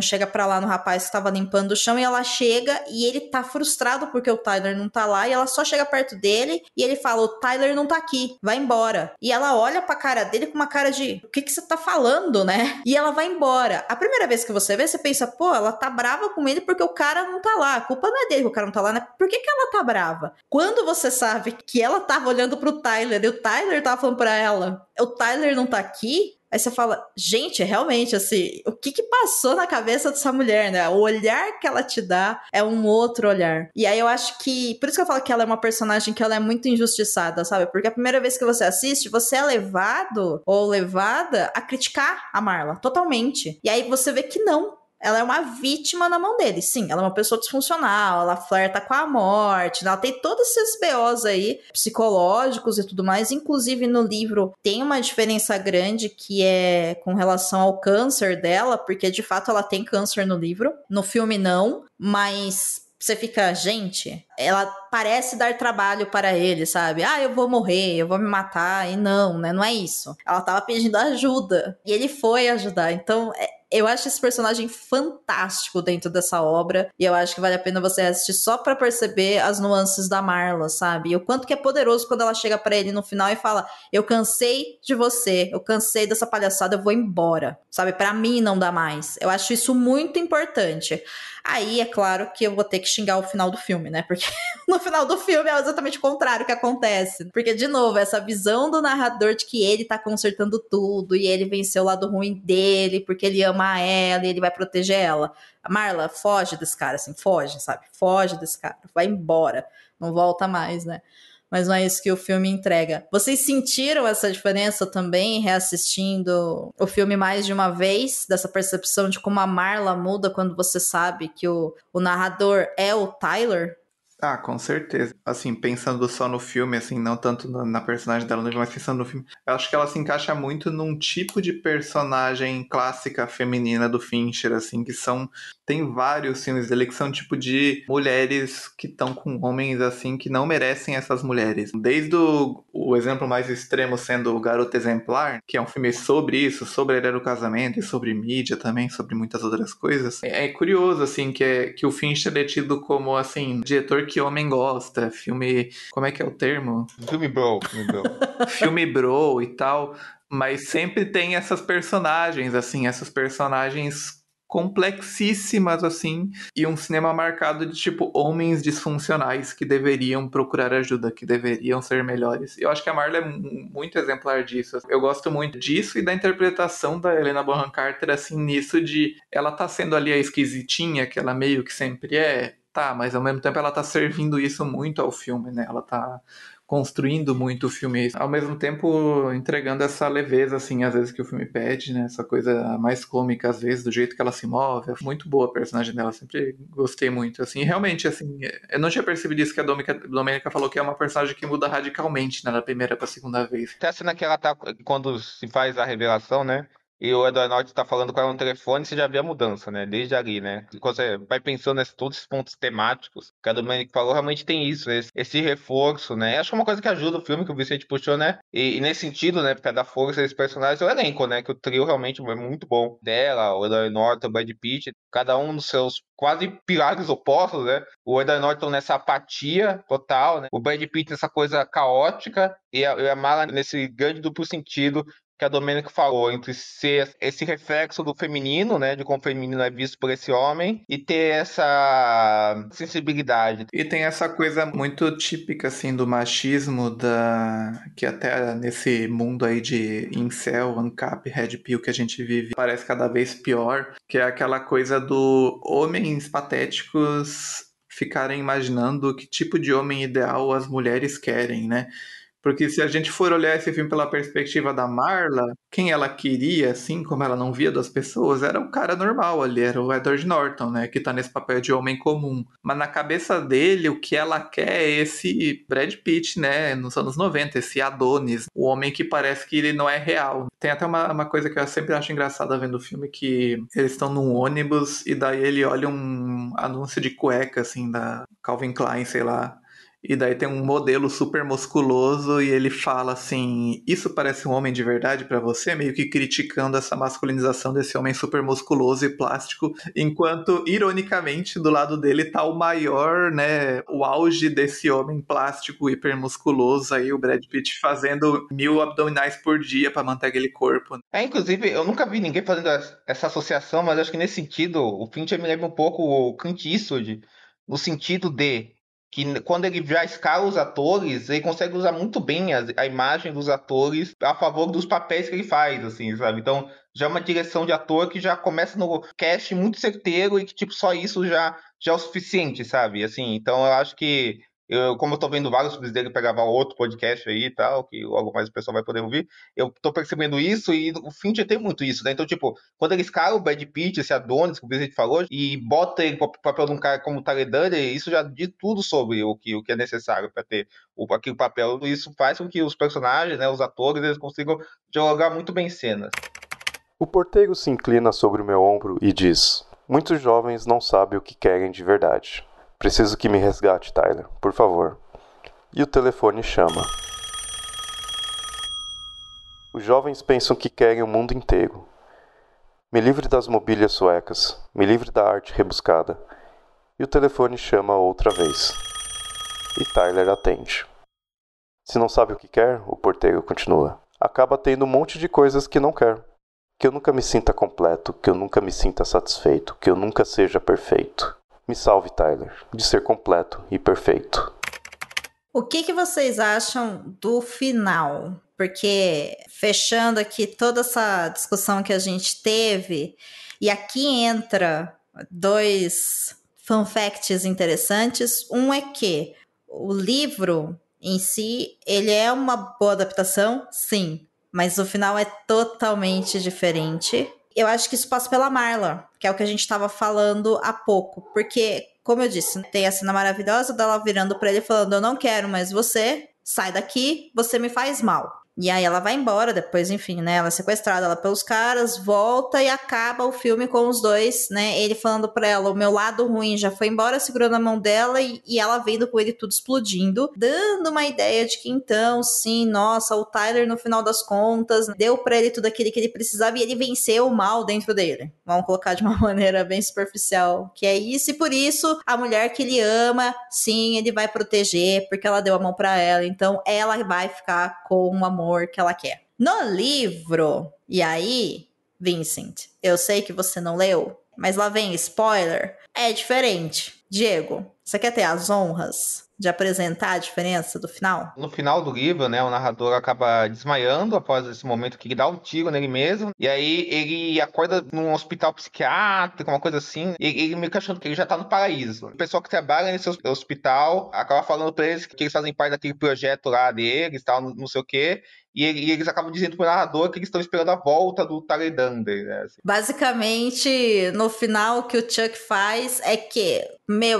[SPEAKER 3] chega pra lá no rapaz que tava limpando o chão, e ela chega, e ele tá frustrado porque o Tyler não tá lá, e ela só chega perto dele, e ele fala, o Tyler não tá aqui, vai embora. E ela olha pra cara dele com uma cara de, o que você tá falando, né? E ela vai embora. A primeira vez que você vê, você pensa, pô, ela tá brava com ele porque o cara não tá lá. A culpa não é dele que o cara não tá lá, né? Por que ela tá brava? Quando você sabe que ela tava olhando pro Tyler e o Tyler tava falando pra ela, o Tyler não tá aqui, aí você fala, gente, realmente, assim, o que passou na cabeça dessa mulher, né? O olhar que ela te dá é um outro olhar. E aí eu acho que, por isso que eu falo que ela é uma personagem que ela é muito injustiçada, sabe? Porque a primeira vez que você assiste, você é levado ou levada a criticar a Marla, totalmente. E aí você vê que não. Ela é uma vítima na mão dele. Sim, ela é uma pessoa disfuncional, ela flerta com a morte, ela tem todos esses BOs aí, psicológicos e tudo mais. Inclusive, no livro tem uma diferença grande que é com relação ao câncer dela, porque de fato ela tem câncer no livro. No filme, não, mas você fica, gente, ela parece dar trabalho para ele, sabe? Ah, eu vou morrer, eu vou me matar, e não, né? Não é isso. Ela tava pedindo ajuda, e ele foi ajudar. Então, eu acho esse personagem fantástico dentro dessa obra, e eu acho que vale a pena você assistir só pra perceber as nuances da Marla, sabe? E o quanto que é poderoso quando ela chega pra ele no final e fala, eu cansei de você, eu cansei dessa palhaçada, eu vou embora, sabe? Pra mim não dá mais. Eu acho isso muito importante. Aí, é claro que eu vou ter que xingar o final do filme, né? Porque no final do filme é exatamente o contrário que acontece. Porque, de novo, essa visão do narrador de que ele tá consertando tudo e ele venceu o lado ruim dele porque ele ama ela e ele vai proteger ela. A Marla, foge desse cara, assim, foge, sabe? Foge desse cara, vai embora, não volta mais, né? Mas não é isso que o filme entrega. Vocês sentiram essa diferença também, reassistindo o filme mais de uma vez? Dessa percepção de como a Marla muda quando você sabe que o narrador é o Tyler?
[SPEAKER 5] Ah, com certeza. Assim, pensando só no filme, assim, não tanto na personagem dela, mas pensando no filme, eu acho que ela se encaixa muito num tipo de personagem clássica feminina do Fincher, assim, que são... Tem vários filmes dele que são tipo de mulheres que estão com homens, assim, que não merecem essas mulheres. Desde o exemplo mais extremo sendo o Garota Exemplar, que é um filme sobre isso, sobre a ideia do casamento e sobre mídia também, sobre muitas outras coisas. É curioso, assim, que o Fincher é tido como, assim, diretor que homem gosta, filme... Como é que é o termo?
[SPEAKER 4] Filme bro.
[SPEAKER 5] Filme bro e tal... Mas sempre tem essas personagens, assim, essas personagens complexíssimas, assim, e um cinema marcado de, tipo, homens disfuncionais que deveriam procurar ajuda, que deveriam ser melhores. Eu acho que a Marla é muito exemplar disso. Eu gosto muito disso e da interpretação da Helena Bonham Carter, assim, nisso de ela tá sendo ali a esquisitinha, que ela meio que sempre é, tá, mas ao mesmo tempo ela tá servindo isso muito ao filme, né? Ela tá construindo muito o filme, ao mesmo tempo entregando essa leveza, assim, às vezes que o filme pede, né? Essa coisa mais cômica, às vezes, do jeito que ela se move. É muito boa a personagem dela, sempre gostei muito, assim. E realmente, assim, eu não tinha percebido isso que a Domênica falou, que é uma personagem que muda radicalmente, né, da primeira pra segunda vez.
[SPEAKER 4] Até a cena que ela tá, quando se faz a revelação, né? E o Edward Norton tá falando com ela no telefone, você já vê a mudança, né? Desde ali, né? Quando você vai pensando nesses todos esses pontos temáticos que a Dominic falou, realmente tem isso, esse reforço, né? Acho que é uma coisa que ajuda o filme, que o Vicente puxou, né? E nesse sentido, né? Pra dar força a esses personagens, é o elenco, né? Que o trio realmente é muito bom. Dela, o Edward Norton, o Brad Pitt, cada um dos seus quase pilares opostos, né? O Edward Norton nessa apatia total, né? O Brad Pitt nessa coisa caótica e a Mala nesse grande duplo sentido que a Domênica falou, entre ser esse reflexo do feminino, né, de como o feminino é visto por esse homem, e ter essa sensibilidade.
[SPEAKER 5] E tem essa coisa muito típica, assim, do machismo, que até nesse mundo aí de incel, ancap, red pill que a gente vive, parece cada vez pior, que é aquela coisa do homens patéticos ficarem imaginando que tipo de homem ideal as mulheres querem, né? Porque se a gente for olhar esse filme pela perspectiva da Marla, quem ela queria, assim, como ela não via das pessoas, era o cara normal ali, era o Edward Norton, né? Que tá nesse papel de homem comum. Mas na cabeça dele, o que ela quer é esse Brad Pitt, né? Nos anos 90, esse Adonis, o homem que parece que ele não é real. Tem até uma coisa que eu sempre acho engraçada vendo o filme, que eles estão num ônibus e daí ele olha um anúncio de cueca, assim, da Calvin Klein, sei lá. E daí tem um modelo super musculoso e ele fala assim: isso parece um homem de verdade pra você? Meio que criticando essa masculinização desse homem super musculoso e plástico, enquanto, ironicamente, do lado dele tá o maior, né, o auge desse homem plástico hipermusculoso aí, o Brad Pitt fazendo 1000 abdominais por dia pra manter aquele corpo.
[SPEAKER 4] Inclusive, eu nunca vi ninguém fazendo essa associação, mas acho que nesse sentido, o Fincher me lembra um pouco o Clint Eastwood, no sentido de que quando ele já escala os atores, ele consegue usar muito bem a imagem dos atores a favor dos papéis que ele faz, assim, sabe? Então, já é uma direção de ator que já começa no cast muito certeiro e que, tipo, só isso já é o suficiente, sabe? Assim, então eu acho que como eu tô vendo vários filmes dele pra gravar outro podcast aí e tal, que logo mais o pessoal vai poder ouvir, eu tô percebendo isso e o Fincher tem muito isso, né? Então, tipo, quando ele escala o Brad Pitt, esse Adonis, que o Vicente falou, e bota ele pro papel de um cara como o Toledano, isso já diz tudo sobre o que é necessário para ter aquele papel. Isso faz com que os personagens, né, os atores, eles consigam jogar muito bem cenas.
[SPEAKER 1] O porteiro se inclina sobre o meu ombro e diz: muitos jovens não sabem o que querem de verdade. Preciso que me resgate, Tyler, por favor. E o telefone chama. Os jovens pensam que querem o mundo inteiro. Me livre das mobílias suecas, me livre da arte rebuscada. E o telefone chama outra vez. E Tyler atende. Se não sabe o que quer, o porteiro continua, acaba tendo um monte de coisas que não quer. Que eu nunca me sinta completo, que eu nunca me sinta satisfeito, que eu nunca seja perfeito. Me salve, Tyler, de ser completo e perfeito.
[SPEAKER 3] O que vocês acham do final? Porque, fechando aqui toda essa discussão que a gente teve, e aqui entra dois fun facts interessantes. Um é que o livro em si, ele é uma boa adaptação, sim, mas o final é totalmente diferente. Eu acho que isso passa pela Marla, que é o que a gente estava falando há pouco, porque, como eu disse, tem a cena maravilhosa dela virando para ele falando: eu não quero mais você, sai daqui, você me faz mal. E aí ela vai embora, depois, enfim, né, ela é sequestrada lá pelos caras, volta e acaba o filme com os dois, né, ele falando pra ela: o meu lado ruim já foi embora, segurando a mão dela, e ela vendo com ele tudo explodindo, dando uma ideia de que então, sim, nossa, o Tyler no final das contas deu pra ele tudo aquilo que ele precisava e ele venceu o mal dentro dele. Vamos colocar de uma maneira bem superficial, que é isso, e por isso a mulher que ele ama, sim, ele vai proteger, porque ela deu a mão pra ela, então ela vai ficar com o amor amor que ela quer. No livro, e aí, Vincent, eu sei que você não leu, mas lá vem spoiler, é diferente. Diego, você quer ter as honras de apresentar a diferença do final?
[SPEAKER 4] No final do livro, né, o narrador acaba desmaiando após esse momento que ele dá um tiro nele mesmo. E aí ele acorda num hospital psiquiátrico, uma coisa assim. E ele meio que achando que ele já tá no paraíso. O pessoal que trabalha nesse hospital acaba falando pra eles que eles fazem parte daquele projeto lá deles, tal, não sei o quê. E eles acabam dizendo pro narrador que eles estão esperando a volta do Tyler Durden, né? Assim.
[SPEAKER 3] Basicamente, no final, o que o Chuck faz é que,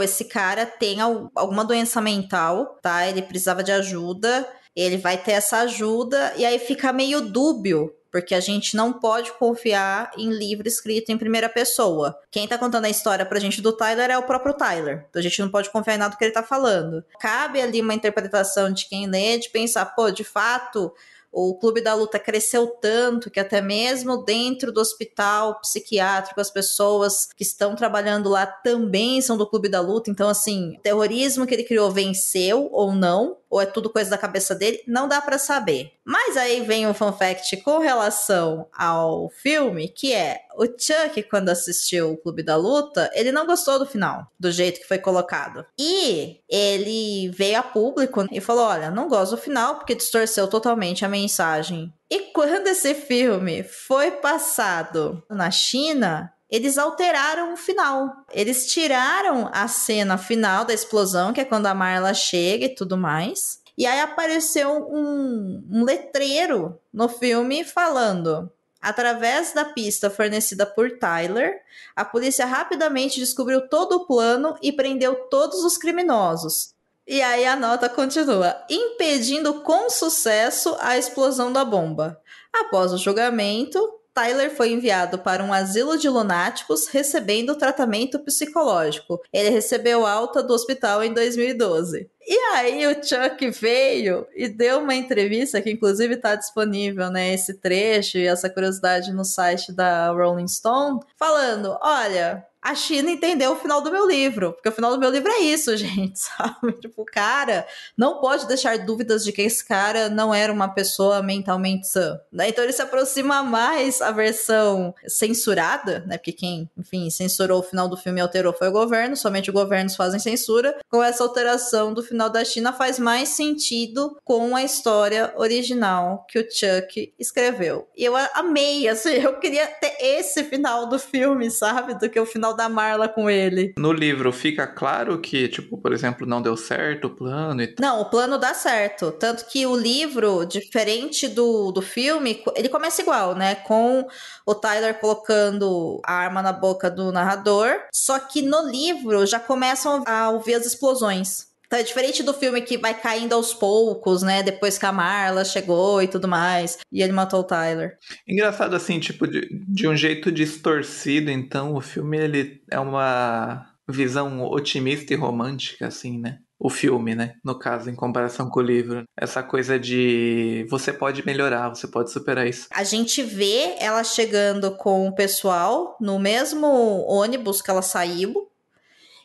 [SPEAKER 3] esse cara tem alguma doença mental, tá? Ele precisava de ajuda, ele vai ter essa ajuda, e aí fica meio dúbio, porque a gente não pode confiar em livro escrito em primeira pessoa. Quem tá contando a história pra gente do Tyler é o próprio Tyler. Então a gente não pode confiar em nada que ele tá falando. Cabe ali uma interpretação de quem lê, de pensar, de fato, o Clube da Luta cresceu tanto que até mesmo dentro do hospital psiquiátrico, as pessoas que estão trabalhando lá também são do Clube da Luta. Então, assim, o terrorismo que ele criou venceu ou não, ou é tudo coisa da cabeça dele, não dá pra saber. Mas aí vem um fun fact com relação ao filme, que é o Chuck, quando assistiu o Clube da Luta, ele não gostou do final, do jeito que foi colocado. E ele veio a público e falou, olha, não gosto do final porque distorceu totalmente a mensagem. E quando esse filme foi passado na China, eles alteraram o final. Eles tiraram a cena final da explosão, que é quando a Marla chega e tudo mais. E aí apareceu um letreiro no filme falando: através da pista fornecida por Tyler, a polícia rapidamente descobriu todo o plano e prendeu todos os criminosos. E aí a nota continua: impedindo com sucesso a explosão da bomba. Após o julgamento, Tyler foi enviado para um asilo de lunáticos recebendo tratamento psicológico. Ele recebeu alta do hospital em 2012. E aí o Chuck veio e deu uma entrevista, que inclusive está disponível, né, esse trecho e essa curiosidade no site da Rolling Stone, falando, olha, a China entendeu o final do meu livro, porque o final do meu livro é isso, gente, sabe? Tipo, o cara não pode deixar dúvidas de que esse cara não era uma pessoa mentalmente sã, né? Então ele se aproxima mais à versão censurada, né? Porque quem, enfim, censurou o final do filme e alterou foi o governo, somente os governos fazem censura. Com essa alteração do final da China faz mais sentido com a história original que o Chuck escreveu. E eu amei, assim, eu queria ter esse final do filme, sabe? Do que o final da Marla com ele.
[SPEAKER 5] No livro fica claro que, tipo, por exemplo, não deu certo o plano e tal?
[SPEAKER 3] Não, o plano dá certo. Tanto que o livro, diferente do filme, ele começa igual, né? Com o Tyler colocando a arma na boca do narrador. Só que no livro já começam a ouvir as explosões. Então é diferente do filme que vai caindo aos poucos, né? Depois que a Marla chegou e tudo mais. E ele matou o Tyler.
[SPEAKER 5] Engraçado assim, tipo, de um jeito distorcido, então, o filme, ele é uma visão otimista e romântica, assim, né? O filme, né? No caso, em comparação com o livro. Essa coisa de você pode melhorar, você pode superar isso.
[SPEAKER 3] A gente vê ela chegando com o pessoal no mesmo ônibus que ela saiu.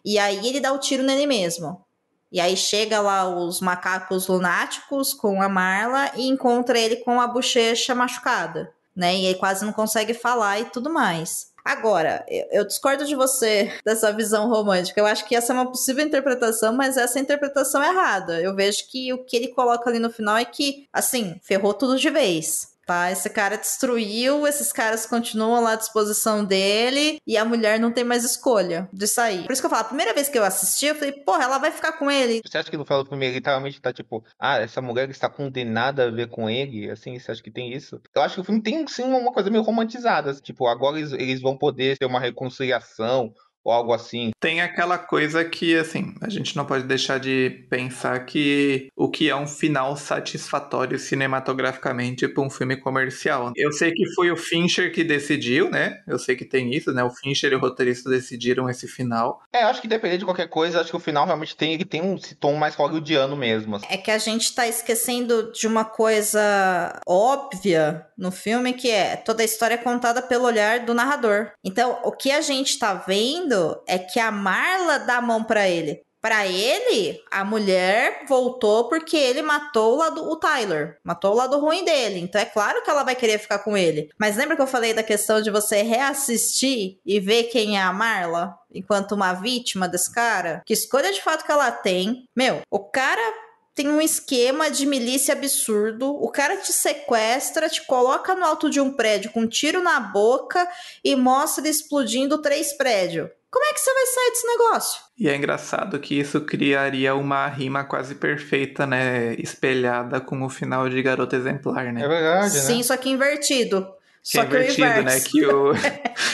[SPEAKER 3] E aí ele dá o tiro nele mesmo. E aí chega lá os macacos lunáticos com a Marla e encontra ele com a bochecha machucada, né? E ele quase não consegue falar e tudo mais. Agora, eu discordo de você dessa visão romântica. Eu acho que essa é uma possível interpretação, mas essa interpretação é errada. Eu vejo que o que ele coloca ali no final é que, assim, ferrou tudo de vez. Tá, esse cara destruiu, esses caras continuam lá à disposição dele e a mulher não tem mais escolha de sair. Por isso que eu falo, a primeira vez que eu assisti, eu falei, porra, ela vai ficar com ele.
[SPEAKER 4] Você acha que no final do filme ele literalmente tá tipo, essa mulher está condenada a ver com ele? Assim, você acha que tem isso? Eu acho que o filme tem sim uma coisa meio romantizada. Tipo, agora eles vão poder ter uma reconciliação ou algo assim.
[SPEAKER 5] Tem aquela coisa que, assim, a gente não pode deixar de pensar que o que é um final satisfatório cinematograficamente para um filme comercial. Eu sei que foi o Fincher que decidiu, né? Eu sei que tem isso, né? O Fincher e o roteirista decidiram esse final.
[SPEAKER 4] Eu acho que independente de qualquer coisa, acho que o final realmente ele tem esse tom mais hollywoodiano mesmo. Assim.
[SPEAKER 3] É que a gente tá esquecendo de uma coisa óbvia no filme, que é toda a história é contada pelo olhar do narrador. Então, o que a gente tá vendo é que a Marla dá a mão pra ele. Pra ele, a mulher voltou porque ele matou o Tyler. Matou o lado ruim dele. Então é claro que ela vai querer ficar com ele. Mas lembra que eu falei da questão de você reassistir e ver quem é a Marla? Enquanto uma vítima desse cara? Que escolha de fato que ela tem. Meu, o cara tem um esquema de milícia absurdo. O cara te sequestra, te coloca no alto de um prédio com um tiro na boca e mostra ele explodindo 3 prédios. Como é que você vai sair desse negócio?
[SPEAKER 5] E é engraçado que isso criaria uma rima quase perfeita, né? Espelhada com o final de Garota Exemplar, né?
[SPEAKER 4] É verdade,
[SPEAKER 3] Sim,
[SPEAKER 4] né?
[SPEAKER 3] só que invertido.
[SPEAKER 5] Que é
[SPEAKER 3] Só que o
[SPEAKER 5] invertido, né?
[SPEAKER 3] inverso.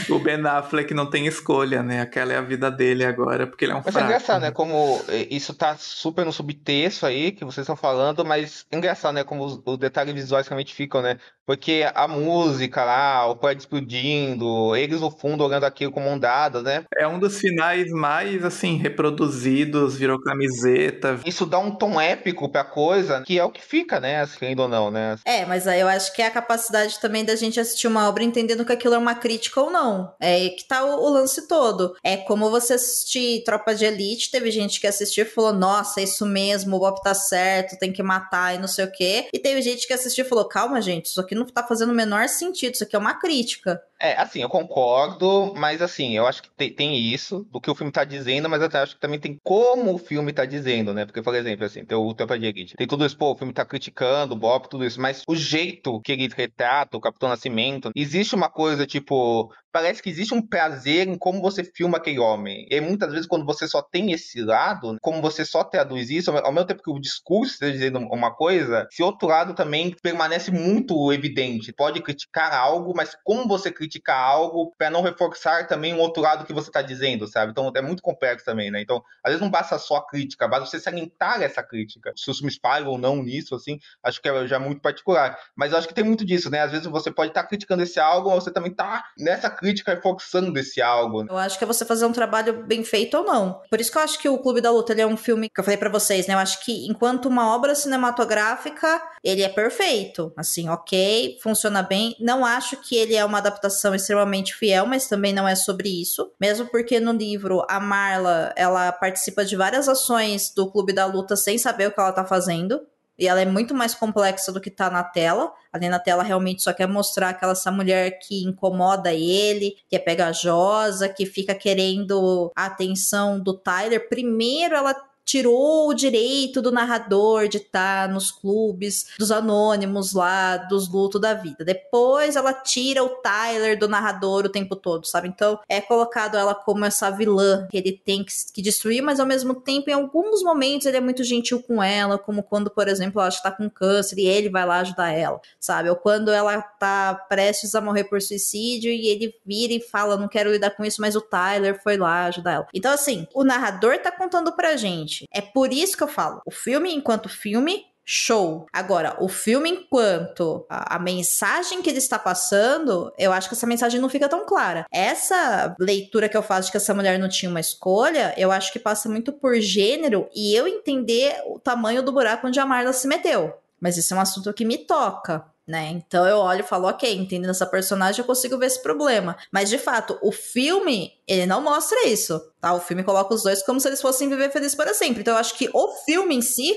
[SPEAKER 5] Que o Ben Affleck não tem escolha, né? Aquela é a vida dele agora, porque ele é um
[SPEAKER 4] Mas é
[SPEAKER 5] fraco.
[SPEAKER 4] engraçado, né? Como isso tá super no subtexto aí que vocês estão falando, mas é engraçado, né? Como os detalhes visuais realmente ficam, né? Porque a música lá, o prédio explodindo, eles no fundo olhando aquilo como ondada, né?
[SPEAKER 5] É um dos finais mais, assim, reproduzidos, virou camiseta.
[SPEAKER 4] Isso dá um tom épico pra coisa, que é o que fica, né? Assim, querendo ou não, né?
[SPEAKER 3] É, mas aí eu acho que é a capacidade também da gente assistir uma obra entendendo que aquilo é uma crítica ou não. É aí que tá o lance todo. É como você assistir Tropa de Elite, teve gente que assistiu e falou, nossa, é isso mesmo, o Bob tá certo, tem que matar e não sei o quê. E teve gente que assistiu e falou, calma, gente, isso aqui não tá fazendo o menor sentido, isso aqui é uma crítica.
[SPEAKER 4] É, assim, eu concordo, mas assim, eu acho que tem isso do que o filme tá dizendo, mas eu até acho que também tem como o filme tá dizendo, né? Porque, por exemplo, assim, tem o Tropa de Elite, tem tudo isso, pô, o filme tá criticando o Bob, tudo isso, mas o jeito que ele retrata o Capitão Nascimento, existe uma coisa, tipo, parece que existe um prazer em como você filma aquele homem. E muitas vezes, quando você só tem esse lado, como você só traduz isso, ao mesmo tempo que o discurso está dizendo uma coisa, esse outro lado também permanece muito evidente. Pode criticar algo, mas como você criticar algo para não reforçar também um outro lado que você está dizendo, sabe? Então é muito complexo também, né? Então, às vezes não basta só a crítica, basta você salientar essa crítica. Se os filmes falham ou não nisso, assim, acho que é já muito particular. Mas eu acho que tem muito disso, né? Às vezes você pode estar criticando esse algo, mas você também tá nessa crítica reforçando esse algo.
[SPEAKER 3] Eu acho que é você fazer um trabalho bem feito ou não. Por isso que eu acho que o Clube da Luta ele é um filme que eu falei pra vocês, né? Eu acho que enquanto uma obra cinematográfica, ele é perfeito. Assim, ok, funciona bem. Não acho que ele é uma adaptação extremamente fiel, mas também não é sobre isso. Mesmo porque no livro, a Marla, ela participa de várias ações do Clube da Luta sem saber o que ela tá fazendo. E ela é muito mais complexa do que tá na tela. Ali na tela realmente só quer mostrar essa mulher que incomoda ele, que é pegajosa, que fica querendo a atenção do Tyler. Primeiro ela tirou o direito do narrador de estar nos clubes dos anônimos lá, dos lutos da vida. Depois ela tira o Tyler do narrador o tempo todo, sabe? Então é colocado ela como essa vilã que ele tem que destruir, mas ao mesmo tempo em alguns momentos ele é muito gentil com ela, como quando, por exemplo, ela está com câncer e ele vai lá ajudar ela, sabe? Ou quando ela tá prestes a morrer por suicídio e ele vira e fala, não quero lidar com isso, mas o Tyler foi lá ajudar ela. Então assim, o narrador tá contando pra gente. É por isso que eu falo, o filme enquanto filme, show. Agora, o filme enquanto a mensagem que ele está passando, eu acho que essa mensagem não fica tão clara. Essa leitura que eu faço de que essa mulher não tinha uma escolha, eu acho que passa muito por gênero e eu entender o tamanho do buraco onde a Marla se meteu. Mas isso é um assunto que me toca, né? Então eu olho e falo, ok, entendendo essa personagem eu consigo ver esse problema. Mas de fato, o filme, ele não mostra isso, tá? O filme coloca os dois como se eles fossem viver felizes para sempre. Então eu acho que o filme em si,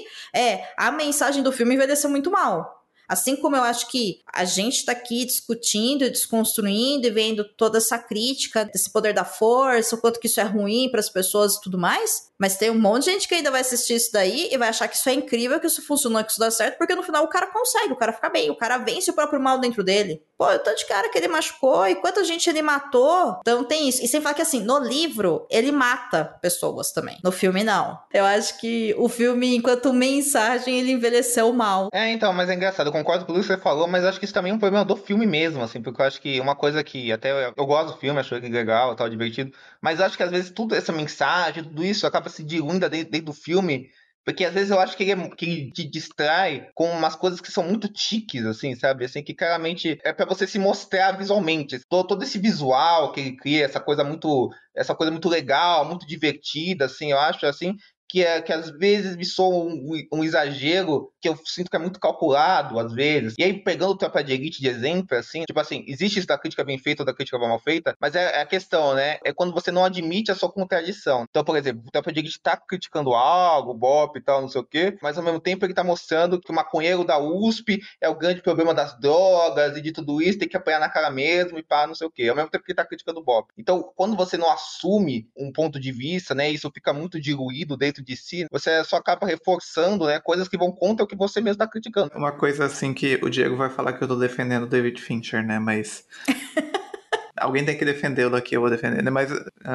[SPEAKER 3] a mensagem do filme envelheceu muito mal. Assim como eu acho que a gente tá aqui discutindo, desconstruindo e vendo toda essa crítica desse poder da força, o quanto que isso é ruim para as pessoas e tudo mais, mas tem um monte de gente que ainda vai assistir isso daí e vai achar que isso é incrível, que isso funcionou, que isso dá certo, porque no final o cara consegue, o cara fica bem, o cara vence o próprio mal dentro dele. Pô, o tanto de cara que ele machucou e quanta gente ele matou. Então tem isso. E sem falar que assim, no livro, ele mata pessoas também. No filme, não. Eu acho que o filme, enquanto mensagem, ele envelheceu mal.
[SPEAKER 4] Então, mas é engraçado, eu concordo com tudo que você falou, mas acho que isso também é um problema do filme mesmo, assim, porque eu acho que uma coisa que até eu gosto do filme, acho ele legal, tal, divertido, mas acho que às vezes tudo essa mensagem, tudo isso acaba se diluindo dentro do filme, porque às vezes eu acho que ele te distrai com umas coisas que são muito tiques, assim, sabe? Assim, que claramente é pra você se mostrar visualmente. Todo esse visual que ele cria, essa coisa muito legal, muito divertida, assim, eu acho, assim, que às vezes me soa um exagero, que eu sinto que é muito calculado, às vezes. E aí, pegando o Tropa de Elite de exemplo, assim, tipo assim, existe isso da crítica bem feita ou da crítica mal feita, mas é a questão, né? É quando você não admite a sua contradição. Então, por exemplo, o Tropa de Elite tá criticando algo, o BOP e tal, não sei o quê, mas ao mesmo tempo ele tá mostrando que o maconheiro da USP é o grande problema das drogas e de tudo isso, tem que apanhar na cara mesmo e pá, não sei o quê. Ao mesmo tempo que ele tá criticando o BOP. Então, quando você não assume um ponto de vista, né, isso fica muito diluído dentro de si, você só acaba reforçando, né, coisas que vão contra o que você mesmo está criticando.
[SPEAKER 5] Uma coisa assim que o Diego vai falar que eu tô defendendo o David Fincher, né? Mas alguém tem que defendê-lo aqui, eu vou defender, né? Mas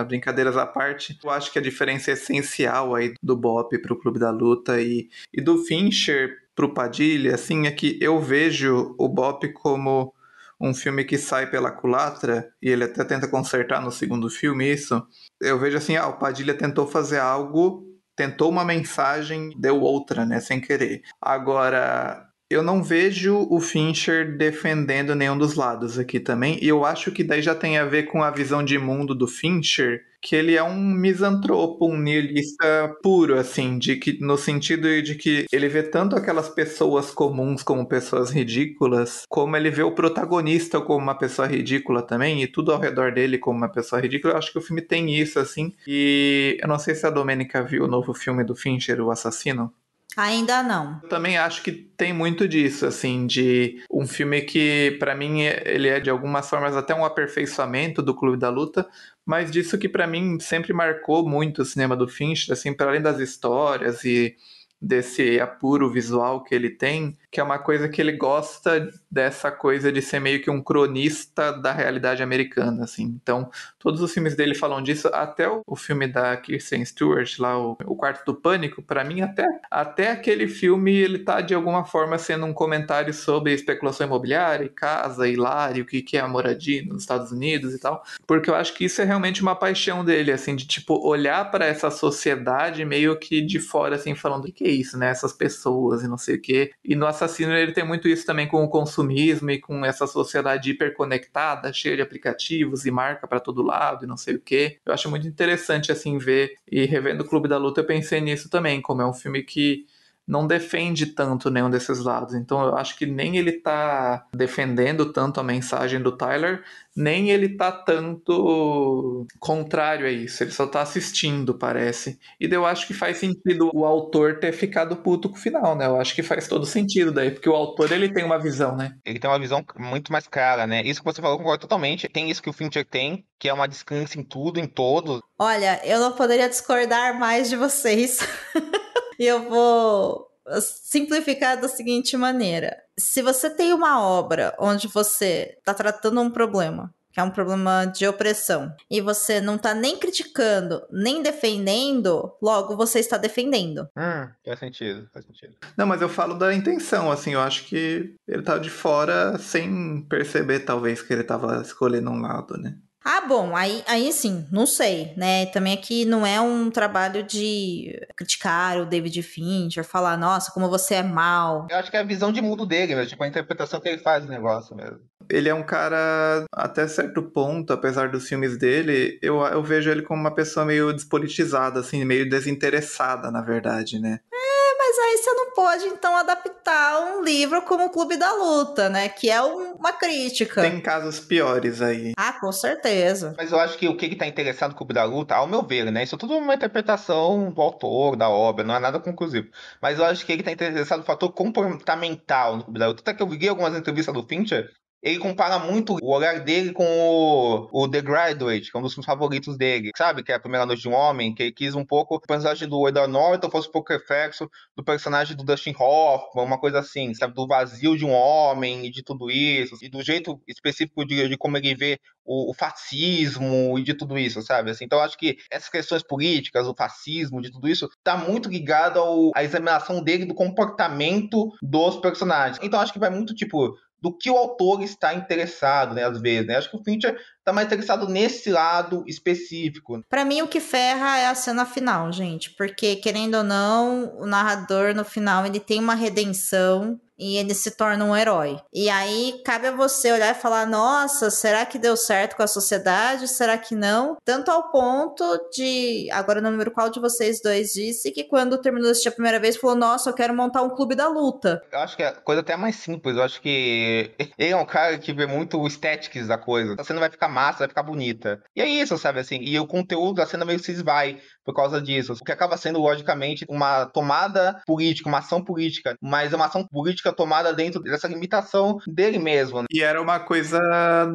[SPEAKER 5] brincadeiras à parte, eu acho que a diferença essencial aí do Bop pro Clube da Luta e do Fincher pro Padilha, assim, é que eu vejo o Bop como um filme que sai pela culatra, e ele até tenta consertar no segundo filme isso. Eu vejo assim, o Padilha tentou fazer algo, tentou uma mensagem, deu outra, né, sem querer. Agora, eu não vejo o Fincher defendendo nenhum dos lados aqui também, e eu acho que daí já tem a ver com a visão de mundo do Fincher, que ele é um misantropo, um nihilista puro, assim, de que, no sentido de que ele vê tanto aquelas pessoas comuns como pessoas ridículas, como ele vê o protagonista como uma pessoa ridícula também, e tudo ao redor dele como uma pessoa ridícula. Eu acho que o filme tem isso, assim, e eu não sei se a Domênica viu o novo filme do Fincher, O Assassino.
[SPEAKER 3] Ainda não.
[SPEAKER 5] Eu também acho que tem muito disso, assim, de um filme que, pra mim, ele é de algumas formas até um aperfeiçoamento do Clube da Luta, mas disso que pra mim sempre marcou muito o cinema do Fincher, assim, para além das histórias e desse apuro visual que ele tem, que é uma coisa que ele gosta dessa coisa de ser meio que um cronista da realidade americana, assim. Então, todos os filmes dele falam disso, até o filme da Kristen Stewart, lá, o Quarto do Pânico, pra mim, até aquele filme, ele tá, de alguma forma, sendo um comentário sobre especulação imobiliária, e casa, e lar, e o que é a moradia nos Estados Unidos e tal, porque eu acho que isso é realmente uma paixão dele, assim, de, tipo, olhar pra essa sociedade meio que de fora, assim, falando o que é isso, né, essas pessoas e não sei o quê. E no Assassino ele tem muito isso também com o consumismo e com essa sociedade hiperconectada, cheia de aplicativos e marca pra todo lado e não sei o quê. Eu acho muito interessante, assim, ver, e revendo o Clube da Luta eu pensei nisso também, como é um filme que não defende tanto nenhum desses lados. Então eu acho que nem ele tá defendendo tanto a mensagem do Tyler, nem ele tá tanto contrário a isso. Ele só tá assistindo, parece. E daí eu acho que faz sentido o autor ter ficado puto com o final, né? Eu acho que faz todo sentido daí, porque o autor, ele tem uma visão, né?
[SPEAKER 4] Ele tem uma visão muito mais clara, né? Isso que você falou, eu concordo totalmente. Tem isso que o Fincher tem, que é uma descrença em tudo, em todos.
[SPEAKER 3] Olha, eu não poderia discordar mais de vocês. E eu vou simplificar da seguinte maneira. Se você tem uma obra onde você está tratando um problema, que é um problema de opressão, e você não está nem criticando, nem defendendo, logo você está defendendo.
[SPEAKER 4] Faz sentido, faz sentido.
[SPEAKER 5] Não, mas eu falo da intenção, assim, eu acho que ele tá de fora sem perceber, talvez, que ele tava escolhendo um lado, né?
[SPEAKER 3] Ah, bom, aí sim, não sei, né? Também aqui não é um trabalho de criticar o David Fincher, falar, nossa, como você é mal.
[SPEAKER 4] Eu acho que é a visão de mundo dele, mesmo, tipo, a interpretação que ele faz do negócio mesmo.
[SPEAKER 5] Ele é um cara, até certo ponto, apesar dos filmes dele, eu vejo ele como uma pessoa meio despolitizada, assim, meio desinteressada, na verdade, né?
[SPEAKER 3] Mas aí você não pode, então, adaptar um livro como o Clube da Luta, né? Que é uma crítica.
[SPEAKER 5] Tem casos piores aí.
[SPEAKER 3] Ah, com certeza.
[SPEAKER 4] Mas eu acho que o que ele tá interessado no Clube da Luta, ao meu ver, né? Isso é tudo uma interpretação do autor, da obra, não é nada conclusivo. Mas eu acho que ele tá interessado no fator comportamental no Clube da Luta. Até que eu vi algumas entrevistas do Fincher, ele compara muito o olhar dele com o The Graduate, que é um dos filmes favoritos dele, sabe? Que é A Primeira Noite de um Homem, que ele quis um pouco o personagem do Edward Norton fosse um pouco reflexo do personagem do Dustin Hoffman, uma coisa assim, sabe? Do vazio de um homem e de tudo isso, e do jeito específico de como ele vê o fascismo e de tudo isso, sabe? Assim, então eu acho que essas questões políticas, o fascismo, de tudo isso, tá muito ligado à examinação dele do comportamento dos personagens. Então eu acho que vai muito, tipo, do que o autor está interessado, né, às vezes, né? Acho que o Fincher está mais interessado nesse lado específico.
[SPEAKER 3] Pra mim, o que ferra é a cena final, gente. Porque, querendo ou não, o narrador, no final, ele tem uma redenção. e ele se torna um herói. E aí cabe a você olhar e falar, nossa, será que deu certo com a sociedade? Será que não? Tanto ao ponto de, agora eu não lembro qual de vocês dois disse, que quando terminou de assistir a primeira vez, falou, nossa, eu quero montar um clube da luta.
[SPEAKER 4] Eu acho que a coisa até é mais simples. Eu acho que ele é um cara que vê muito o estéticos da coisa. A cena vai ficar massa, vai ficar bonita. E é isso, sabe, assim. E o conteúdo da cena meio que se esvai por causa disso. O que acaba sendo, logicamente, uma tomada política, uma ação política. Mas é uma ação política tomada dentro dessa limitação dele mesmo.
[SPEAKER 5] E era uma coisa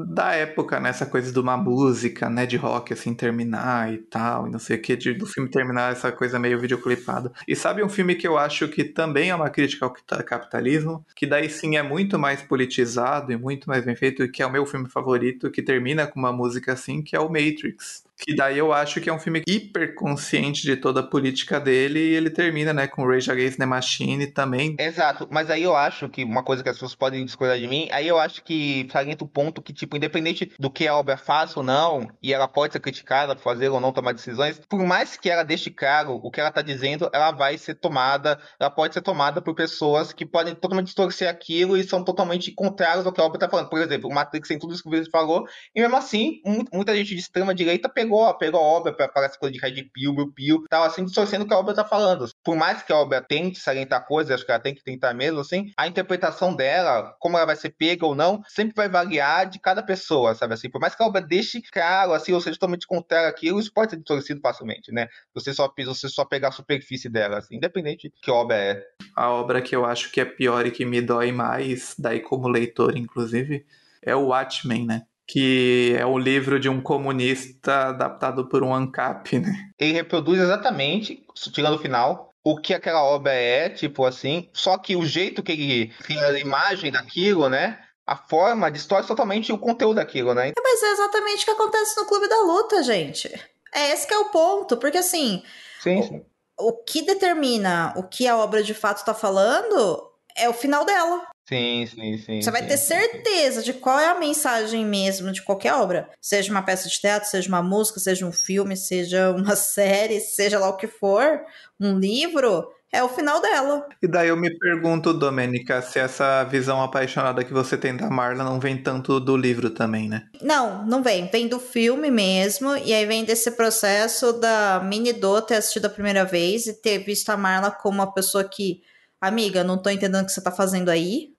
[SPEAKER 5] da época, né? Essa coisa de uma música, né? De rock, assim, terminar e tal. E não sei o que, do filme terminar essa coisa meio videoclipada. E sabe um filme que eu acho que também é uma crítica ao capitalismo? Que daí sim é muito mais politizado e muito mais bem feito, que é o meu filme favorito, que termina com uma música assim, que é o Matrix. Que daí eu acho que é um filme hiper consciente de toda a política dele e ele termina, né, com Rage Against the Machine também.
[SPEAKER 4] Exato, mas aí eu acho que uma coisa que as pessoas podem discordar de mim, aí eu acho que salienta o ponto que, tipo, independente do que a obra faça ou não, e ela pode ser criticada por fazer ou não tomar decisões, por mais que ela deixe claro o que ela tá dizendo, ela vai ser tomada, ela pode ser tomada por pessoas que podem totalmente distorcer aquilo e são totalmente contrários ao que a obra tá falando. Por exemplo, o Matrix tem tudo isso que você falou, e mesmo assim, muita gente de extrema direita pegou a obra para essa coisa de Red Pill, Blue Pill, tal, assim, distorcendo o que a obra tá falando. Por mais que a obra tente salientar coisas, acho que ela tem que tentar mesmo, assim, a interpretação dela, como ela vai ser pega ou não, sempre vai variar de cada pessoa, sabe, assim, por mais que a obra deixe claro, assim, ou seja, totalmente contrário àquilo, isso pode ser distorcido facilmente, né, você só pegar a superfície dela, assim, independente de que obra é.
[SPEAKER 5] A obra que eu acho que é pior e que me dói mais, daí como leitor, inclusive, é o Watchmen, né? Que é o livro de um comunista adaptado por um ANCAP, né?
[SPEAKER 4] Ele reproduz exatamente, tirando o final, o que aquela obra é, tipo assim, só que o jeito que ele cria a imagem daquilo, né? A forma distorce totalmente o conteúdo daquilo, né?
[SPEAKER 3] Mas é exatamente o que acontece no Clube da Luta, gente. É esse que é o ponto, porque assim,
[SPEAKER 4] Sim.
[SPEAKER 3] o que determina o que a obra de fato tá falando é o final dela.
[SPEAKER 4] Sim.
[SPEAKER 3] Você vai ter certeza de qual é a mensagem mesmo de qualquer obra. Seja uma peça de teatro, seja uma música, seja um filme, seja uma série, seja lá o que for, um livro, é o final dela.
[SPEAKER 5] E daí eu me pergunto, Domênica, se essa visão apaixonada que você tem da Marla não vem tanto do livro também, né?
[SPEAKER 3] Não vem. Vem do filme mesmo, e aí vem desse processo da Mini Do ter assistido a primeira vez e ter visto a Marla como uma pessoa que, amiga, não tô entendendo o que você tá fazendo aí,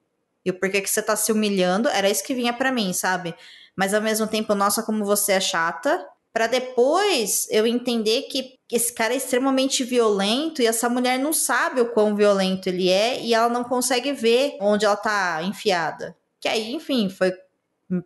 [SPEAKER 3] e o porquê que você tá se humilhando, era isso que vinha pra mim, sabe? Mas ao mesmo tempo, nossa, como você é chata, pra depois eu entender que esse cara é extremamente violento e essa mulher não sabe o quão violento ele é e ela não consegue ver onde ela tá enfiada. Que aí, enfim, foi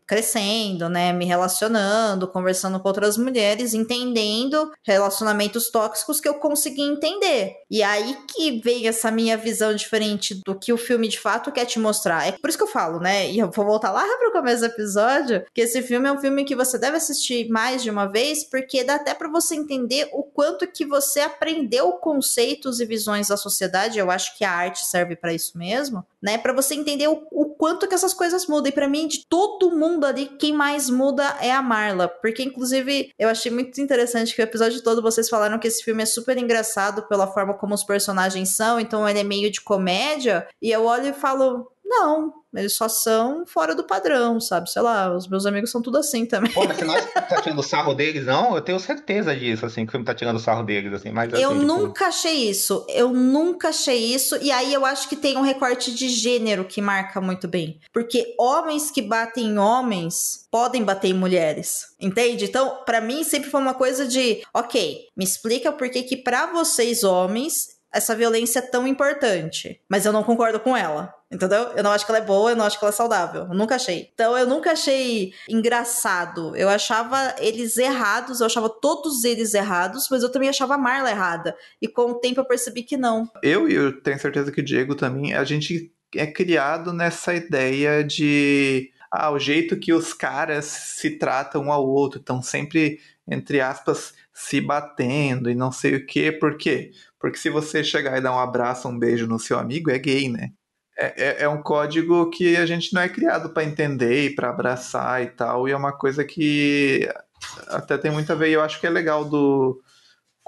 [SPEAKER 3] crescendo, né, me relacionando, conversando com outras mulheres, entendendo relacionamentos tóxicos que eu consegui entender. E aí que vem essa minha visão diferente do que o filme de fato quer te mostrar. É por isso que eu falo, né, e eu vou voltar lá pro começo do episódio, que esse filme é um filme que você deve assistir mais de uma vez, porque dá até pra você entender o quanto que você aprendeu conceitos e visões da sociedade. Eu acho que a arte serve pra isso mesmo, né, pra você entender o quanto que essas coisas mudam. E pra mim, de todo mundo ali, quem mais muda é a Marla, porque inclusive eu achei muito interessante que o episódio todo vocês falaram que esse filme é super engraçado pela forma como os personagens são, então ele é meio de comédia, e eu olho e falo, não, eles só são fora do padrão, sabe? Sei lá, os meus amigos são tudo assim também.
[SPEAKER 4] Pô, mas você não acha que tá tirando sarro deles, não? Eu tenho certeza disso, assim, que o filme tá tirando sarro deles, assim, mas assim,
[SPEAKER 3] Eu
[SPEAKER 4] tipo...
[SPEAKER 3] nunca achei isso, e aí eu acho que tem um recorte de gênero que marca muito bem, porque homens que batem em homens podem bater em mulheres, entende? Então, pra mim sempre foi uma coisa de, ok, me explica por que pra vocês homens essa violência é tão importante, mas eu não concordo com ela. Entendeu? Eu não acho que ela é boa, eu não acho que ela é saudável. Eu nunca achei. Então, eu nunca achei engraçado. Eu achava eles errados, eu achava todos eles errados, mas eu também achava a Marla errada. E com o tempo eu percebi que não.
[SPEAKER 5] Eu tenho certeza que o Diego também, a gente é criado nessa ideia de... o jeito que os caras se tratam um ao outro, estão sempre, entre aspas, se batendo e não sei o quê. Por quê? Porque se você chegar e dar um abraço, um beijo no seu amigo, é gay, né? É um código que a gente não é criado para entender e para abraçar e tal, e é uma coisa que até tem muito a ver, e eu acho que é legal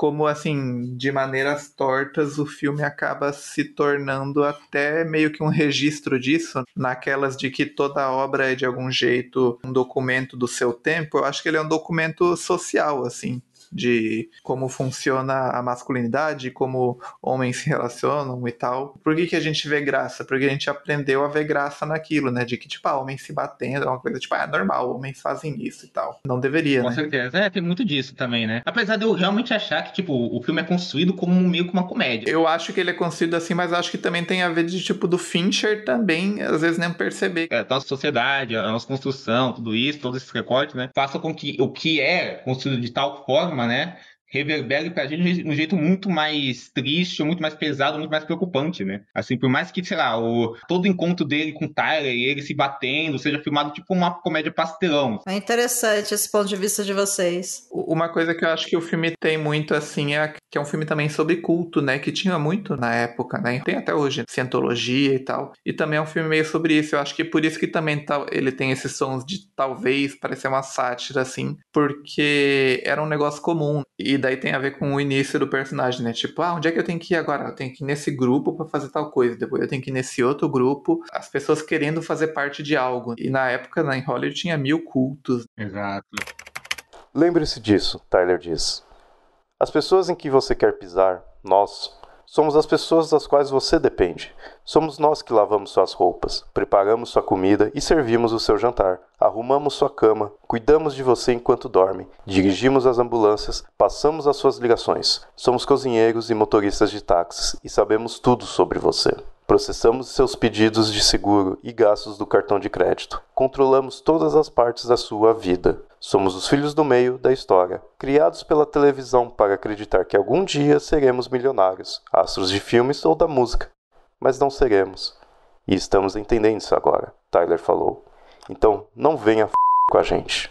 [SPEAKER 5] como, assim, de maneiras tortas, o filme acaba se tornando até meio que um registro disso, naquelas de que toda obra é, de algum jeito, um documento do seu tempo. Eu acho que ele é um documento social, assim, de como funciona a masculinidade, como homens se relacionam e tal. Por que a gente vê graça? Porque a gente aprendeu a ver graça naquilo, né? De que, tipo, homens se batendo é uma coisa, tipo, é normal, homens fazem isso e tal. Não deveria,
[SPEAKER 4] Com
[SPEAKER 5] né?
[SPEAKER 4] certeza. Tem muito disso também, né? Apesar de eu realmente achar que, tipo, o filme é construído como meio que uma comédia.
[SPEAKER 5] Eu acho que ele é construído assim, mas acho que também tem a ver de, tipo, do Fincher também, às vezes, nem perceber.
[SPEAKER 4] Nossa sociedade, a nossa construção, tudo isso, todos esses recortes, né? Faça com que o que é construído de tal forma, né? Reverbere pra gente de um jeito muito mais triste, muito mais pesado, muito mais preocupante, né? Assim, por mais que, sei lá, todo o encontro dele com o Tyler e ele se batendo seja filmado tipo uma comédia pastelão.
[SPEAKER 3] É interessante esse ponto de vista de vocês.
[SPEAKER 5] Uma coisa que eu acho que o filme tem muito, assim, é que é um filme também sobre culto, né? Que tinha muito na época, né? Tem até hoje, cientologia e tal. E também é um filme meio sobre isso. Eu acho que por isso que também ele tem esses sons de talvez parecer uma sátira, assim, porque era um negócio comum. E daí tem a ver com o início do personagem, né? Tipo, onde é que eu tenho que ir agora? Eu tenho que ir nesse grupo pra fazer tal coisa. Depois eu tenho que ir nesse outro grupo. As pessoas querendo fazer parte de algo. E na época, em Hollywood, tinha 1000 cultos.
[SPEAKER 4] Exato.
[SPEAKER 1] Lembre-se disso, Tyler diz. As pessoas em que você quer pisar, nós, somos as pessoas das quais você depende. Somos nós que lavamos suas roupas, preparamos sua comida e servimos o seu jantar. Arrumamos sua cama, cuidamos de você enquanto dorme, dirigimos as ambulâncias, passamos as suas ligações. Somos cozinheiros e motoristas de táxis e sabemos tudo sobre você. Processamos seus pedidos de seguro e gastos do cartão de crédito. Controlamos todas as partes da sua vida. Somos os filhos do meio da história, criados pela televisão para acreditar que algum dia seremos milionários, astros de filmes ou da música. Mas não seremos. E estamos entendendo isso agora, Tyler falou. Então, não venha com a gente.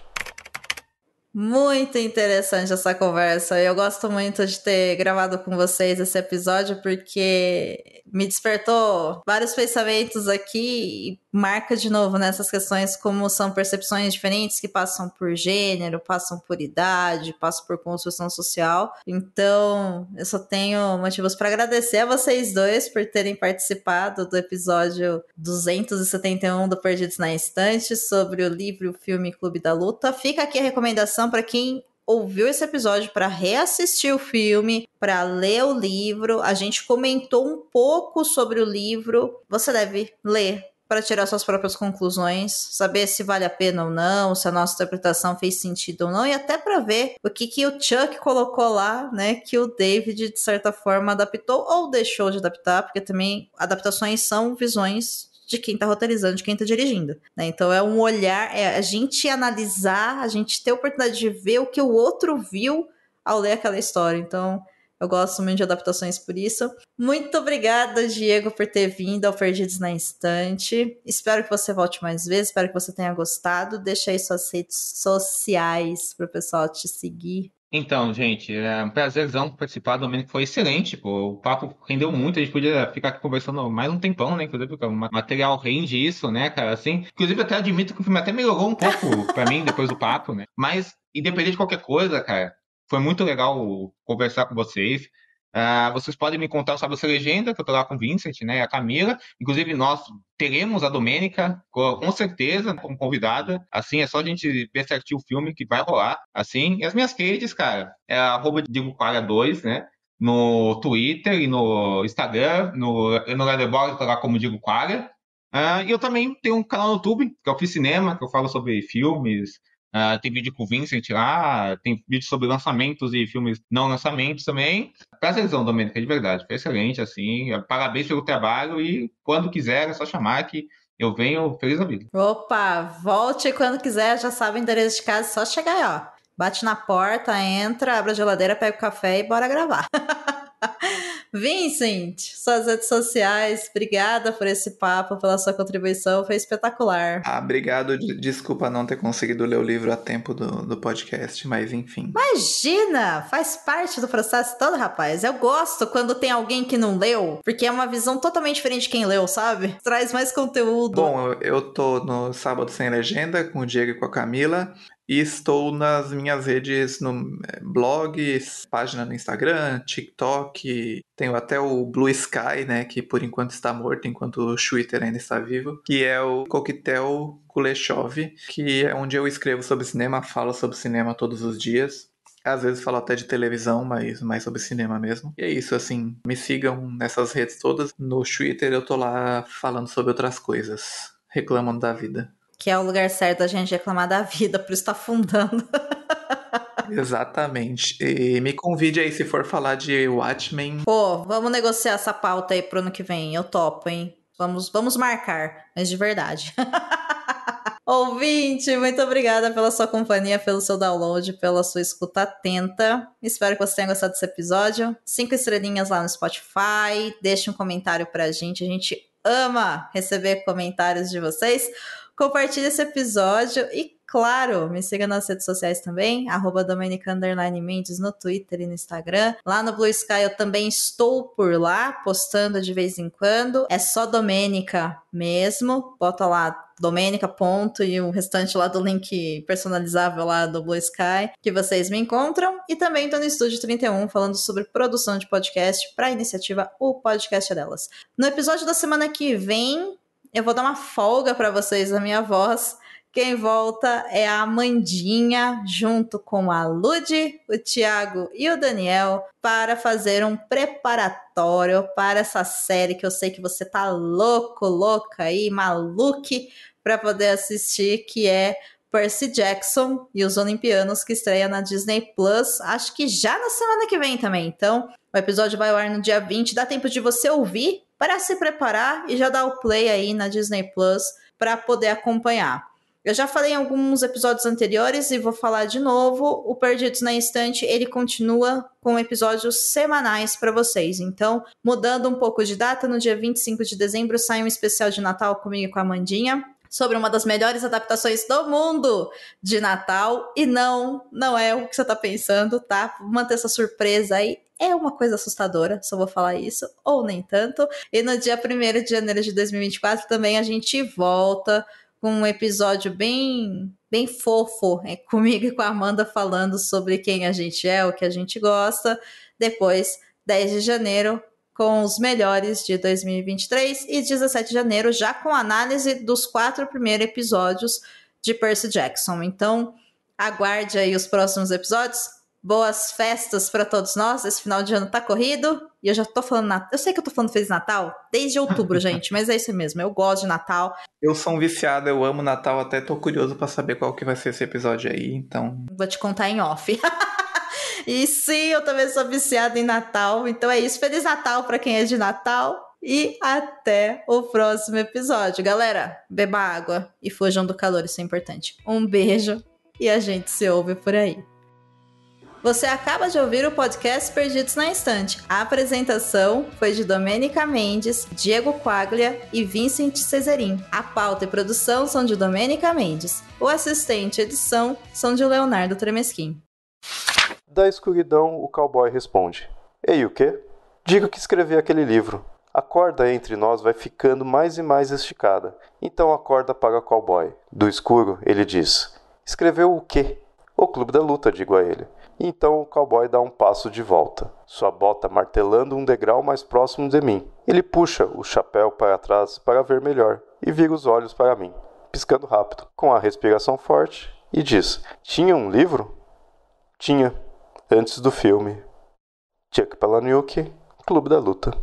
[SPEAKER 3] Muito interessante essa conversa. Eu gosto muito de ter gravado com vocês esse episódio porque me despertou vários pensamentos aqui e marca de novo nessas questões como são percepções diferentes que passam por gênero, passam por idade, passam por construção social. Então, eu só tenho motivos para agradecer a vocês dois por terem participado do episódio 271 do Perdidos na Estante sobre o livro e o filme Clube da Luta. Fica aqui a recomendação para quem ouviu esse episódio para reassistir o filme, para ler o livro. A gente comentou um pouco sobre o livro. Você deve ler para tirar suas próprias conclusões, saber se vale a pena ou não, se a nossa interpretação fez sentido ou não, e até para ver o que o Chuck colocou lá, né, que o David, de certa forma, adaptou ou deixou de adaptar, porque também adaptações são visões de quem tá roteirizando, de quem tá dirigindo, né? Então é um olhar, é a gente analisar, a gente ter a oportunidade de ver o que o outro viu ao ler aquela história. Então eu gosto muito de adaptações por isso. Muito obrigada, Diego, por ter vindo ao Perdidos na Estante. Espero que você volte mais vezes, espero que você tenha gostado. Deixa aí suas redes sociais para o pessoal te seguir.
[SPEAKER 4] Então, gente, é um prazerzão participar do Domênico, foi excelente, pô. O papo rendeu muito, a gente podia ficar aqui conversando mais um tempão, né? Inclusive, porque o material rende isso, né, cara? Assim, inclusive, até admito que o filme até melhorou um pouco pra mim depois do papo, né? Mas, independente de qualquer coisa, cara, foi muito legal conversar com vocês. Vocês podem me contar o Sabe Essa Legenda, que eu tô lá com o Vincent, né? A Camila. Inclusive, nós teremos a Domênica, com certeza, como convidada. Assim, é só a gente ver certinho o filme que vai rolar. Assim, e as minhas redes, cara, é @DiegoQuara2, né? No Twitter e no Instagram, no Letterboxd, tô lá como Diego Quara. E eu também tenho um canal no YouTube, que é o Cinema, que eu falo sobre filmes. Tem vídeo com o Vincent lá, tem vídeo sobre lançamentos e filmes não lançamentos também. Prazerzão, Domênica, de verdade. Foi excelente, assim. Parabéns pelo trabalho e quando quiser é só chamar que eu venho feliz da vida.
[SPEAKER 3] Opa, volte quando quiser, já sabe o endereço de casa, só chegar aí, ó. Bate na porta, entra, abre a geladeira, pega o café e bora gravar. Vincent, suas redes sociais, obrigada por esse papo, pela sua contribuição, foi espetacular.
[SPEAKER 5] Obrigado, desculpa não ter conseguido ler o livro a tempo do podcast, mas enfim.
[SPEAKER 3] Imagina, faz parte do processo todo, rapaz. Eu gosto quando tem alguém que não leu, porque é uma visão totalmente diferente de quem leu, sabe? Traz mais conteúdo.
[SPEAKER 5] Bom, eu tô no Sábado Sem Legenda com o Diego e com a Camila. E estou nas minhas redes, no blogs, página no Instagram, TikTok, tenho até o Blue Sky, né, que por enquanto está morto, enquanto o Twitter ainda está vivo, que é o Coquetel Kuleshov, que é onde eu escrevo sobre cinema, falo sobre cinema todos os dias. Às vezes falo até de televisão, mas mais sobre cinema mesmo. E é isso, assim, me sigam nessas redes todas. No Twitter eu tô lá falando sobre outras coisas, reclamando da vida.
[SPEAKER 3] Que é o lugar certo da gente reclamar da vida, por isso tá afundando.
[SPEAKER 5] Exatamente. E me convide aí se for falar de Watchmen.
[SPEAKER 3] Pô, vamos negociar essa pauta aí pro ano que vem. Eu topo, hein? Vamos marcar, mas de verdade. Ouvinte, muito obrigada pela sua companhia, pelo seu download, pela sua escuta atenta. Espero que você tenha gostado desse episódio. 5 estrelinhas lá no Spotify. Deixe um comentário pra gente. A gente ama receber comentários de vocês. Compartilhe esse episódio e, claro, me siga nas redes sociais também, @Domenica_Mendes no Twitter e no Instagram. Lá no Blue Sky eu também estou por lá, postando de vez em quando. É só Domênica mesmo. Bota lá Domênica, ponto, e o restante lá do link personalizável lá do Blue Sky, que vocês me encontram. E também estou no Estúdio 31, falando sobre produção de podcast para a iniciativa O Podcast é Delas. No episódio da semana que vem, eu vou dar uma folga para vocês da minha voz. Quem volta é a Amandinha, junto com a Lud, o Thiago e o Daniel, para fazer um preparatório para essa série que eu sei que você tá louca aí, maluque, para poder assistir, que é Percy Jackson e os Olimpianos, que estreia na Disney Plus, acho que já na semana que vem também. Então, o episódio vai ao ar no dia 20, dá tempo de você ouvir para se preparar e já dar o play aí na Disney Plus para poder acompanhar. Eu já falei em alguns episódios anteriores e vou falar de novo. O Perdidos na Estante, ele continua com episódios semanais para vocês. Então, mudando um pouco de data, no dia 25 de dezembro sai um especial de Natal comigo e com a Amandinha, sobre uma das melhores adaptações do mundo de Natal. E não é o que você tá pensando, tá? Vou manter essa surpresa aí. É uma coisa assustadora, só vou falar isso, ou nem tanto. E no dia 1º de janeiro de 2024 também a gente volta com um episódio bem fofo, comigo e com a Amanda falando sobre quem a gente é, o que a gente gosta. Depois, 10 de janeiro, com os melhores de 2023 e 17 de janeiro, já com análise dos 4 primeiros episódios de Percy Jackson. Então, aguarde aí os próximos episódios. Boas festas para todos nós. Esse final de ano tá corrido. E eu já tô falando Natal. Eu sei que eu tô falando Feliz Natal desde outubro, gente. Mas é isso mesmo. Eu gosto de Natal.
[SPEAKER 5] Eu sou um viciado, eu amo Natal. Até tô curioso para saber qual que vai ser esse episódio aí. Então,
[SPEAKER 3] vou te contar em off. E sim, eu também sou viciada em Natal. Então é isso. Feliz Natal para quem é de Natal. E até o próximo episódio. Galera, beba água e fujam do calor. Isso é importante. Um beijo e a gente se ouve por aí. Você acaba de ouvir o podcast Perdidos na Estante. A apresentação foi de Domenica Mendes, Diego Quaglia e Vincent Cesarin. A pauta e produção são de Domenica Mendes. O assistente e edição são de Leonardo Tremesquim.
[SPEAKER 1] Da escuridão, o cowboy responde: Ei, o quê? Digo que escrevi aquele livro. A corda entre nós vai ficando mais e mais esticada. Então a corda para o cowboy. Do escuro, ele diz: Escreveu o quê? O Clube da Luta, digo a ele. Então o cowboy dá um passo de volta, sua bota martelando um degrau mais próximo de mim. Ele puxa o chapéu para trás para ver melhor e vira os olhos para mim, piscando rápido, com a respiração forte, e diz: Tinha um livro? Tinha, antes do filme. Chuck Palahniuk, Clube da Luta.